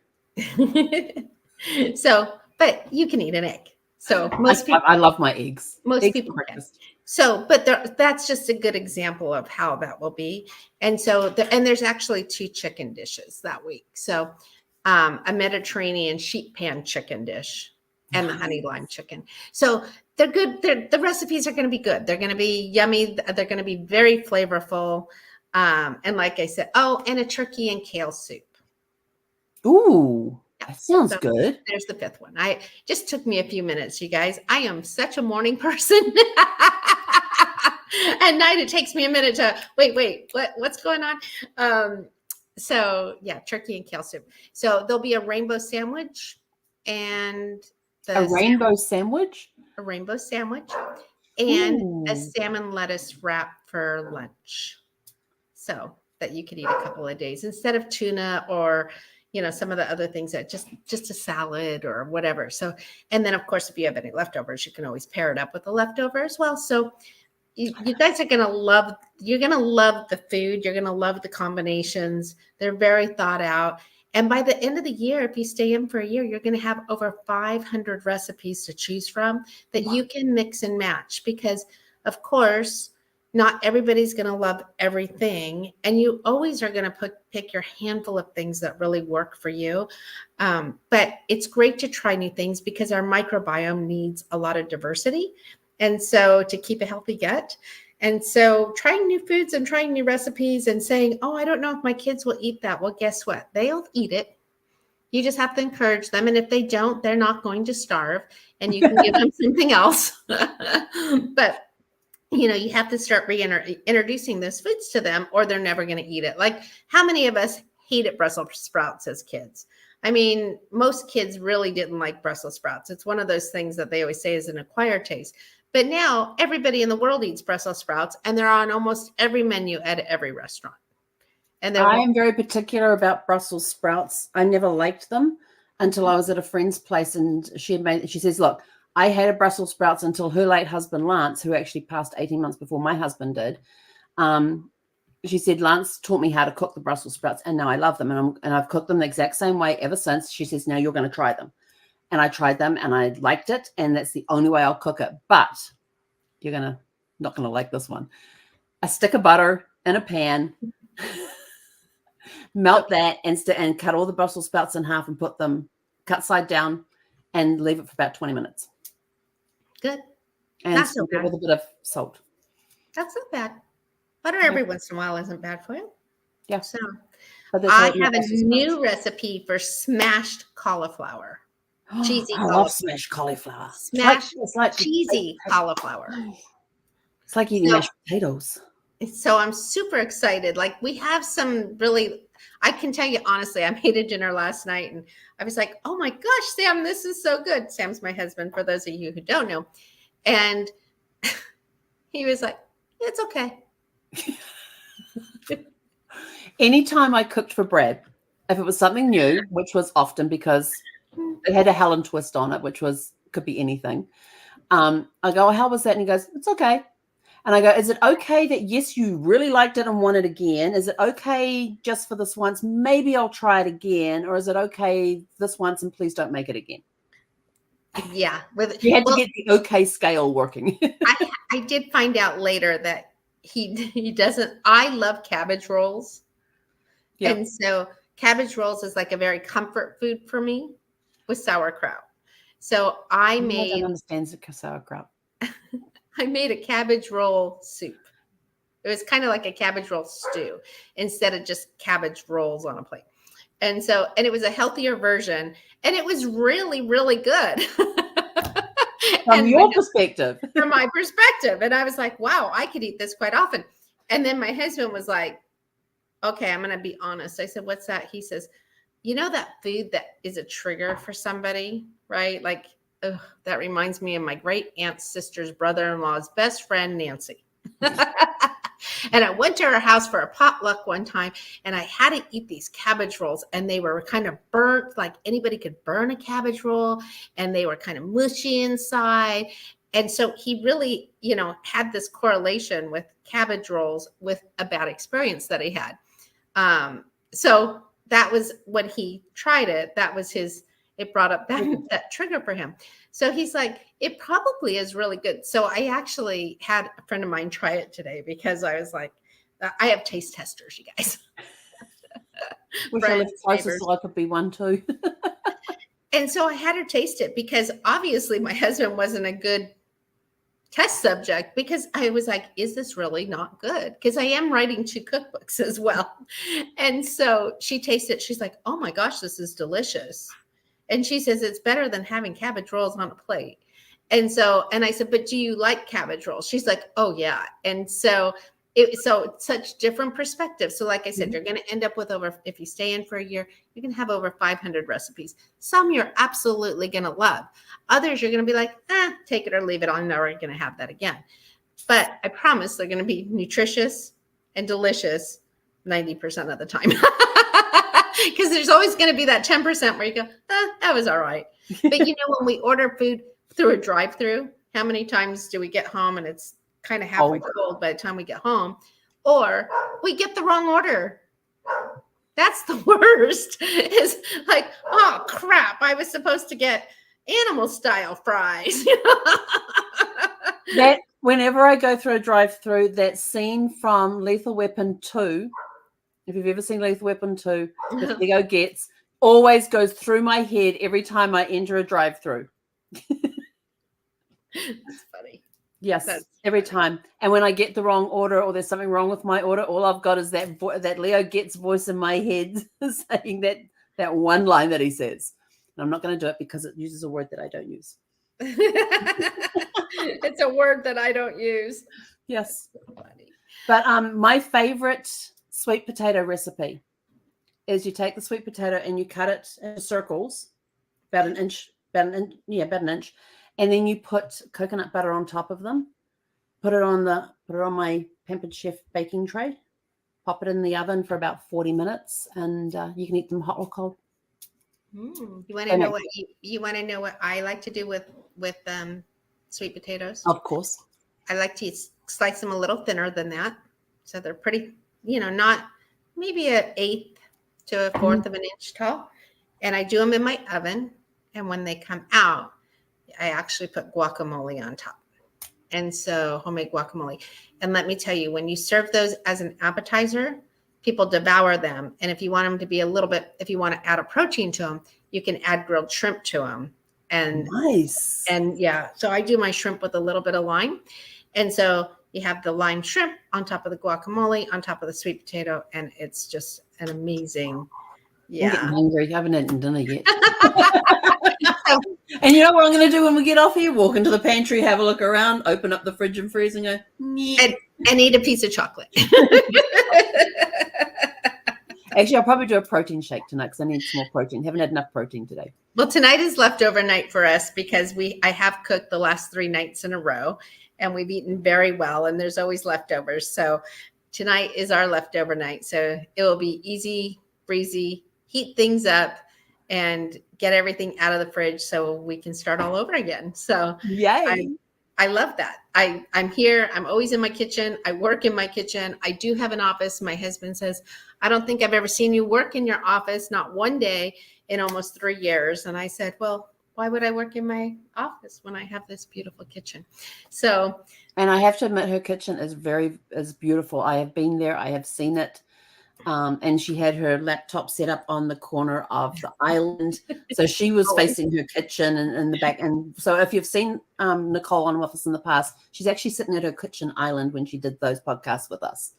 Speaker 2: So, but you can eat an egg. So most people,
Speaker 1: I love my eggs.
Speaker 2: Most
Speaker 1: eggs
Speaker 2: people can. So, but that's just a good example of how that will be. And so, and there's actually 2 chicken dishes that week. So, a Mediterranean sheet pan chicken dish and the honey lime chicken. So they're good. The recipes are going to be good. They're going to be yummy. They're going to be very flavorful. And like I said, and a turkey and kale soup.
Speaker 1: Ooh, that sounds good.
Speaker 2: There's the 5th one. I just took me a few minutes, you guys. I am such a morning person. At night, it takes me a minute to wait, what's going on? So yeah, turkey and kale soup. So there'll be a rainbow sandwich and
Speaker 1: a rainbow sandwich
Speaker 2: and a salmon lettuce wrap for lunch. So that you could eat a couple of days instead of tuna or, some of the other things that just a salad or whatever. So, and then of course, if you have any leftovers, you can always pair it up with the leftover as well. So you guys are you're going to love the food. You're going to love the combinations. They're very thought out. And by the end of the year, if you stay in for a year, you're going to have over 500 recipes to choose from that you can mix and match because, of course, not everybody's going to love everything. And you always are going to pick your handful of things that really work for you. But it's great to try new things because our microbiome needs a lot of diversity. And so to keep a healthy gut. And so trying new foods and trying new recipes and saying, I don't know if my kids will eat that. Well, guess what? They'll eat it. You just have to encourage them. And if they don't, they're not going to starve and you can give them something else. But you have to start introducing those foods to them or they're never going to eat it. Like how many of us hated Brussels sprouts as kids? I mean, most kids really didn't like Brussels sprouts. It's one of those things that they always say is an acquired taste. But now everybody in the world eats Brussels sprouts and they're on almost every menu at every restaurant. And
Speaker 1: I am very particular about Brussels sprouts. I never liked them until I was at a friend's place and she says, look, I hated Brussels sprouts until her late husband, Lance, who actually passed 18 months before my husband did. She said, Lance taught me how to cook the Brussels sprouts and now I love them. And I've cooked them the exact same way ever since. She says, now you're going to try them. And I tried them and I liked it. And that's the only way I'll cook it. But you're not going to like this one. A stick of butter in a pan, melt that and cut all the Brussels sprouts in half and put them cut side down and leave it for about 20 minutes.
Speaker 2: Good.
Speaker 1: And
Speaker 2: that's not bad.
Speaker 1: With a bit of salt.
Speaker 2: That's not bad. Butter every once in a while isn't bad for you.
Speaker 1: Yeah.
Speaker 2: So, I have a new recipe for smashed cauliflower. Cheesy
Speaker 1: I love smashed cauliflower.
Speaker 2: Smashed cheesy cauliflower.
Speaker 1: It's like eating mashed potatoes.
Speaker 2: So I'm super excited. Like we have some really, I can tell you honestly, I made a dinner last night and I was like, oh my gosh, Sam, this is so good. Sam's my husband, for those of you who don't know. And he was like, it's okay.
Speaker 1: Anytime I cooked for Brad, if it was something new, which was often because it had a Helen twist on it, which could be anything. I go, how was that? And he goes, it's okay. And I go, is it okay that, yes, you really liked it and want it again? Is it okay just for this once? Maybe I'll try it again. Or is it okay this once and please don't make it again?
Speaker 2: Yeah.
Speaker 1: You had to get the okay scale working.
Speaker 2: I did find out later that he doesn't. I love cabbage rolls. Yep. And so cabbage rolls is like a very comfort food for me with sauerkraut. So I don't
Speaker 1: understand sauerkraut.
Speaker 2: I made a cabbage roll soup. It was kind of like a cabbage roll stew instead of just cabbage rolls on a plate. And it was a healthier version and it was really, really good.
Speaker 1: From your perspective.
Speaker 2: From my perspective. And I was like, wow, I could eat this quite often. And then my husband was like, okay, I'm going to be honest. I said, what's that? He says, you know, that food that is a trigger for somebody, right? Like, that reminds me of my great aunt's sister's brother-in-law's best friend, Nancy. And I went to her house for a potluck one time and I had to eat these cabbage rolls and they were kind of burnt, like anybody could burn a cabbage roll, and they were kind of mushy inside. And so he really, had this correlation with cabbage rolls with a bad experience that he had. So that was when he tried it, it brought up that trigger for him. So he's like, it probably is really good. So I actually had a friend of mine try it today because I was like, I have taste testers, you guys.
Speaker 1: Wish I lived closer so I could be one too.
Speaker 2: And so I had her taste it because obviously my husband wasn't a good test subject because I was like, is this really not good? Because I am writing 2 cookbooks as well. And so she tasted it. She's like, oh my gosh, this is delicious. And she says, it's better than having cabbage rolls on a plate. And I said, but do you like cabbage rolls? She's like, oh yeah. And so it's such different perspectives. So like I said, you're going to end up with if you stay in for a year, you can have over 500 recipes. Some you're absolutely going to love. Others you're going to be like, take it or leave it. I'm never going to have that again. But I promise they're going to be nutritious and delicious 90% of the time. Because there's always going to be that 10% where you go, that was all right. But when we order food through a drive-through, how many times do we get home and it's kind of halfway cold by the time we get home? Or we get the wrong order. That's the worst. Is like, oh crap, I was supposed to get animal style fries.
Speaker 1: That whenever I go through a drive-through, that scene from Lethal Weapon 2, if you've ever seen Lethal Weapon 2, the Leo gets always goes through my head every time I enter a drive-through.
Speaker 2: That's funny.
Speaker 1: Yes, every time. And when I get the wrong order or there's something wrong with my order, all I've got is that Leo gets voice in my head saying that one line that he says. And I'm not going to do it because it uses a word that I don't use.
Speaker 2: It's a word that I don't use.
Speaker 1: Yes. Funny. But my favorite sweet potato recipe is you take the sweet potato and you cut it in circles, about an inch, and then you put coconut butter on top of them. Put it on my Pampered Chef baking tray. Pop it in the oven for about 40 minutes, and you can eat them hot or cold.
Speaker 2: You want to know what you want to know what I like to do with sweet potatoes?
Speaker 1: Of course,
Speaker 2: I like to slice them a little thinner than that, so they're pretty, not maybe 1/8 to 1/4 of an inch tall. And I do them in my oven, and when they come out, I actually put guacamole on top. And so homemade guacamole. And let me tell you, when you serve those as an appetizer, people devour them. And if you want them to be if you want to add a protein to them, you can add grilled shrimp to them. And
Speaker 1: nice.
Speaker 2: And yeah, so I do my shrimp with a little bit of lime. And so you have the lime shrimp on top of the guacamole, on top of the sweet potato, and it's just an amazing,
Speaker 1: I'm getting
Speaker 2: yeah.
Speaker 1: hungry. I haven't eaten dinner yet. And you know what I'm going to do when we get off here? Walk into the pantry, have a look around, open up the fridge and freeze and go,
Speaker 2: and eat a piece of chocolate.
Speaker 1: Actually, I'll probably do a protein shake tonight because I need some more protein. Haven't had enough protein today.
Speaker 2: Well, tonight is leftover night for us because I have cooked the last 3 nights in a row and we've eaten very well and there's always leftovers. So tonight is our leftover night. So it will be easy, breezy, heat things up and get everything out of the fridge so we can start all over again. So
Speaker 1: yay.
Speaker 2: I love that. I'm here. I'm always in my kitchen. I work in my kitchen. I do have an office. My husband says, I don't think I've ever seen you work in your office, not one day in almost 3 years. And I said, well, why would I work in my office when I have this beautiful kitchen? So,
Speaker 1: and I have to admit, her kitchen is beautiful. I have been there. I have seen it. And she had her laptop set up on the corner of the island. So she was facing her kitchen and in the back. And so if you've seen Nicole on Office in the past, she's actually sitting at her kitchen island when she did those podcasts with us.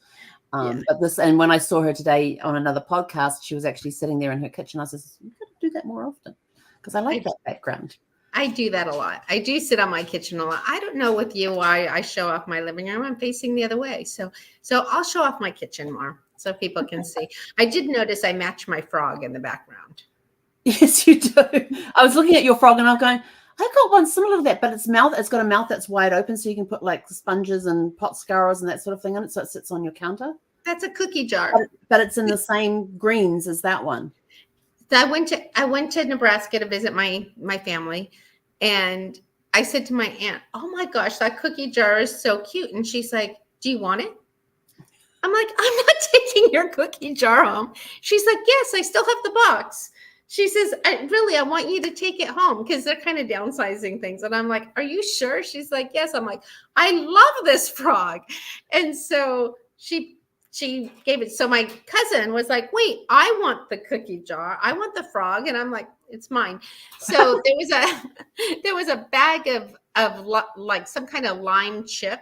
Speaker 1: And when I saw her today on another podcast, she was actually sitting there in her kitchen. I said, you got to do that more often because I like that background.
Speaker 2: I do that a lot. I do sit on my kitchen a lot. I don't know with you why I show off my living room. I'm facing the other way. So I'll show off my kitchen more so people can see. I did notice I match my frog in the background.
Speaker 1: Yes, you do. I was looking at your frog and I'm going, I've got one similar to that, but it's got a mouth that's wide open so you can put like sponges and pot scourers and that sort of thing in it so it sits on your counter.
Speaker 2: That's a cookie jar.
Speaker 1: But it's in the same greens as that one.
Speaker 2: So I went to Nebraska to visit my family and I said to my aunt, oh my gosh, that cookie jar is so cute. And she's like, do you want it? I'm like, I'm not taking your cookie jar home. She's like, yes, I still have the box. She says, I want you to take it home because they're kind of downsizing things. And I'm like, are you sure? She's like, yes. I'm like, I love this frog. And so she gave it. So my cousin was like, wait, I want the cookie jar. I want the frog. And I'm like, it's mine. So there was a bag of like some kind of lime chip,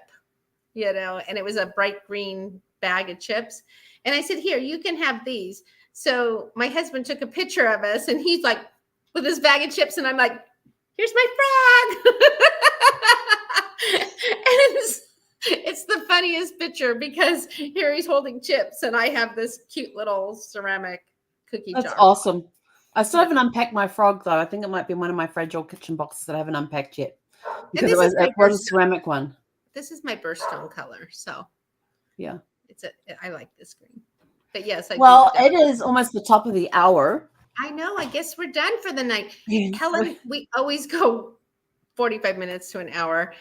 Speaker 2: and it was a bright green bag of chips. And I said, here, you can have these. So my husband took a picture of us and he's like with his bag of chips. And I'm like, here's my frog. And it's the funniest picture because here he's holding chips and I have this cute little ceramic cookie jar.
Speaker 1: That's awesome. I still haven't unpacked my frog though. I think it might be in one of my fragile kitchen boxes that I haven't unpacked yet. Because it was a ceramic one.
Speaker 2: This is my birthstone color. So
Speaker 1: yeah.
Speaker 2: I like this green. But yes,
Speaker 1: it is almost the top of the hour.
Speaker 2: I know. I guess we're done for the night. Helen, we always go 45 minutes to an hour.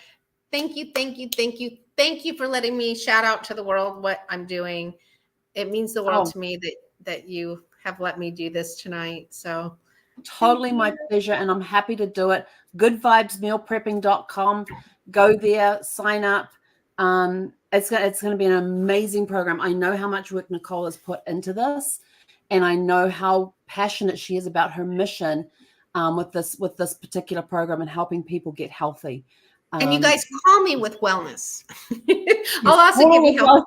Speaker 2: Thank you, thank you, thank you. Thank you for letting me shout out to the world what I'm doing. It means the world to me that you have let me do this tonight. So
Speaker 1: totally my pleasure. And I'm happy to do it. goodvibesmealprepping.com. Go there, sign up. It's going to be an amazing program. I know how much work Nicole has put into this, and I know how passionate she is about her mission with this particular program and helping people get healthy.
Speaker 2: And you guys call me with wellness. I'll also give you help.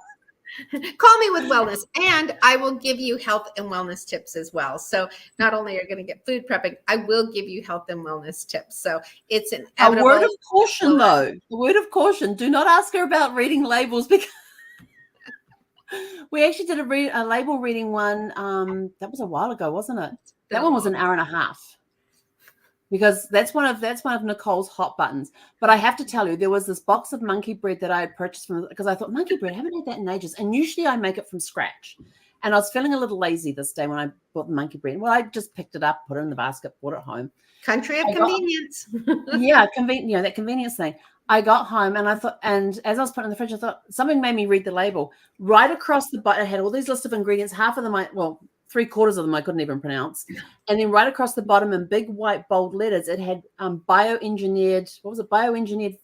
Speaker 2: Call me with wellness, and I will give you health and wellness tips as well. So not only are you going to get food prepping, I will give you health and wellness tips. So it's an
Speaker 1: a word of caution, though. A word of caution: do not ask her about reading labels because we actually did a label reading one. That was a while ago, wasn't it? That one was an hour and a half. Because that's one of Nicole's hot buttons. But I have to tell you, there was this box of monkey bread that I had purchased because I thought, monkey bread, I haven't had that in ages. And usually I make it from scratch. And I was feeling a little lazy this day when I bought the monkey bread. Well, I just picked it up, put it in the basket, brought it home.
Speaker 2: Country of convenience.
Speaker 1: Yeah, that convenience thing. I got home and I thought, and as I was putting it in the fridge, I thought something made me read the label. Right across the bottom, it had all these lists of ingredients. Half of them, 3/4 of them I couldn't even pronounce. And then right across the bottom in big white bold letters, it had bioengineered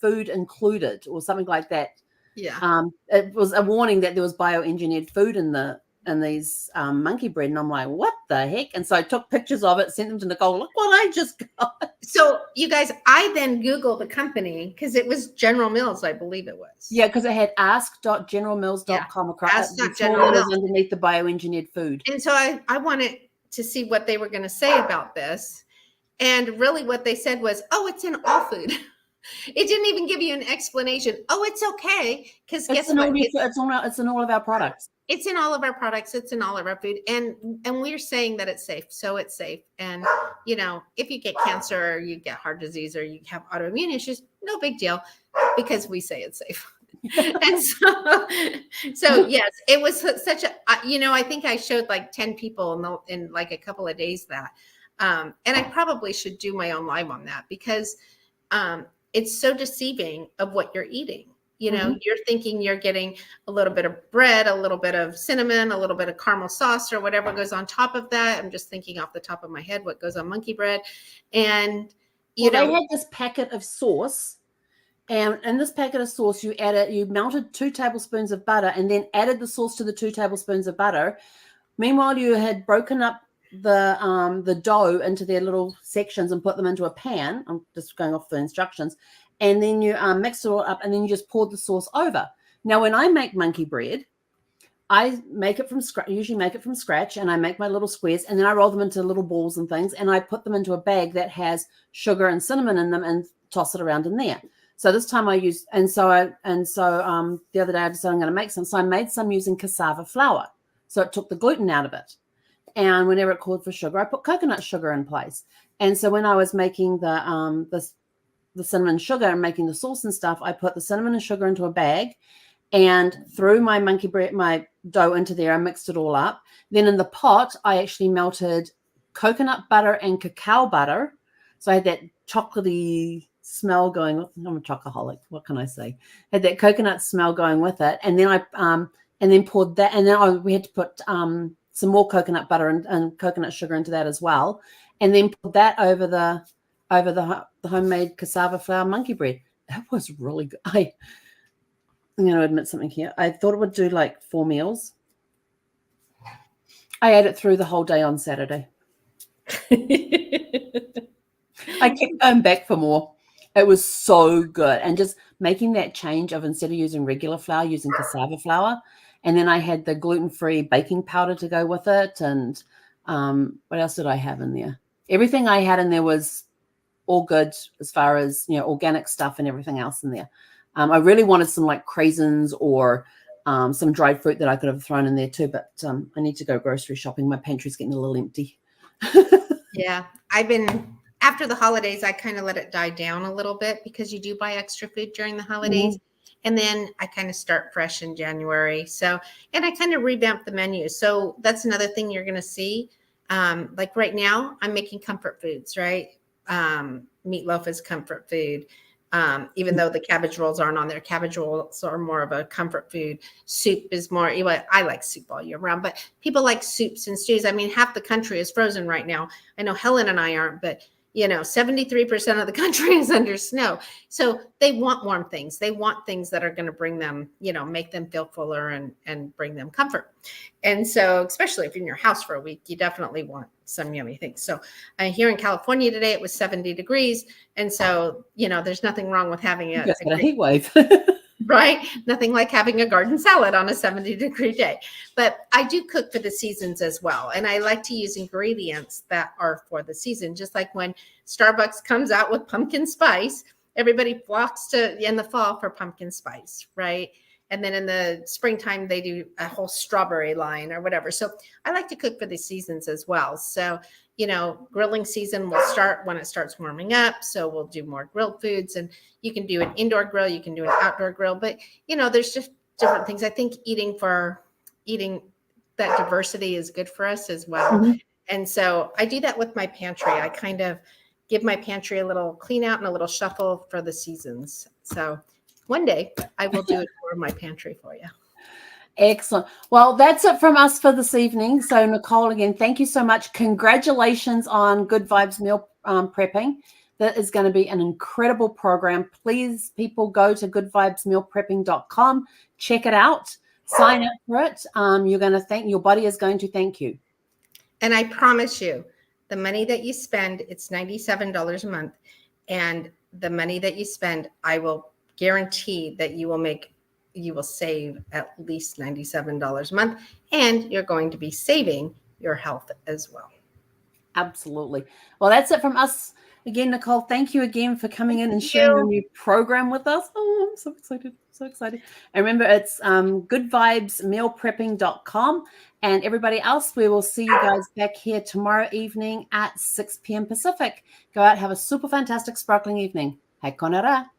Speaker 1: food included or something like that.
Speaker 2: Yeah.
Speaker 1: It was a warning that there was bioengineered food in the monkey bread, and I'm like, what the heck? And so I took pictures of it, sent them to Nicole. Look what I just got.
Speaker 2: So you guys, I then Googled the company because it was General Mills, I believe it was.
Speaker 1: Yeah, because it had ask.generalmills.com across
Speaker 2: ask.generalmills
Speaker 1: underneath the bioengineered food.
Speaker 2: And so I wanted to see what they were going to say about this. And really what they said was, oh, it's in all food. It didn't even give you an explanation. Oh, it's okay. Because guess what?
Speaker 1: It's in all of our products.
Speaker 2: It's in all of our products. It's in all of our food. And we're saying that it's safe. So it's safe. And, if you get cancer or you get heart disease or you have autoimmune issues, no big deal because we say it's safe. And so yes, it was such a, I think I showed like 10 people in like a couple of days that, and I probably should do my own live on that because, it's so deceiving of what you're eating. You're thinking you're getting a little bit of bread, a little bit of cinnamon, a little bit of caramel sauce or whatever goes on top of that. I'm just thinking off the top of my head what goes on monkey bread. And,
Speaker 1: they had this packet of sauce. And in this packet of sauce, you melted 2 tablespoons of butter and then added the sauce to the 2 tablespoons of butter. Meanwhile, you had broken up the dough into their little sections and put them into a pan. I'm just going off the instructions. And then you mix it all up and then you just poured the sauce over. Now, when I make monkey bread, I make it from scratch, usually make it from scratch, and I make my little squares and then I roll them into little balls and things. And I put them into a bag that has sugar and cinnamon in them and toss it around in there. So this time I used, the other day I decided I'm going to make some. So I made some using cassava flour. So it took the gluten out of it. And whenever it called for sugar, I put coconut sugar in place. And so when I was making the cinnamon sugar and making the sauce and stuff, I put the cinnamon and sugar into a bag and threw my my dough into there. I mixed it all up. Then in the pot, I actually melted coconut butter and cacao butter. So I had that chocolatey smell going. I'm a chocoholic. What can I say? Had that coconut smell going with it. And then I poured that. And then we had to put some more coconut butter and coconut sugar into that as well. And then put that over the homemade cassava flour monkey bread. That was really good. I'm going to admit something here. I thought it would do like 4 meals. I ate it through the whole day on Saturday. I kept going back for more. It was so good. And just making that change of instead of using regular flour, using cassava flour. And then I had the gluten-free baking powder to go with it. And what else did I have in there? Everything I had in there was all good as far as, organic stuff and everything else in there. I really wanted some like craisins or some dried fruit that I could have thrown in there too. But I need to go grocery shopping. My pantry's getting a little empty.
Speaker 2: Yeah. After the holidays, I kind of let it die down a little bit because you do buy extra food during the holidays. Mm-hmm. And then I kind of start fresh in January. So, and I kind of revamp the menu. So that's another thing you're going to see. Like right now, I'm making comfort foods, right? Meatloaf is comfort food. Even though the cabbage rolls aren't on there, cabbage rolls are more of a comfort food. Soup is more, I like soup all year round, but people like soups and stews. I mean, half the country is frozen right now. I know Helen and I aren't, but 73% of the country is under snow. So they want warm things. They want things that are going to bring them, make them feel fuller and bring them comfort. And so, especially if you're in your house for a week, you definitely want some yummy things. So here in California today, it was 70 degrees. And so, there's nothing wrong with having a
Speaker 1: heat wave.
Speaker 2: Right? Nothing like having a garden salad on a 70-degree day. But I do cook for the seasons as well. And I like to use ingredients that are for the season. Just like when Starbucks comes out with pumpkin spice, everybody flocks in the fall for pumpkin spice, right? And then in the springtime, they do a whole strawberry line or whatever. So I like to cook for the seasons as well. So, grilling season will start when it starts warming up. So we'll do more grilled foods, and you can do an indoor grill, you can do an outdoor grill, but there's just different things. I think eating that diversity is good for us as well. Mm-hmm. And so I do that with my pantry. I kind of give my pantry a little clean out and a little shuffle for the seasons. So one day I will do it for my pantry for you.
Speaker 1: Excellent. Well, that's it from us for this evening. So Nicole, again, thank you so much. Congratulations on Good Vibes Meal Prepping. That is going to be an incredible program. Please, people, go to goodvibesmealprepping.com. Check it out. sign up for it. You're going to your body is going to thank you.
Speaker 2: And I promise you, the money that you spend, it's $97 a month. And the money that you spend, I will guarantee that you will save at least $97 a month. And you're going to be saving your health as well.
Speaker 1: Absolutely. Well, that's it from us. Again, Nicole, thank you again for coming in and sharing your new program with us. Oh, I'm so excited. So excited. And remember, it's goodvibesmealprepping.com. And everybody else, we will see you guys back here tomorrow evening at 6 p.m. Pacific. Go out, have a super fantastic, sparkling evening. Hai konara.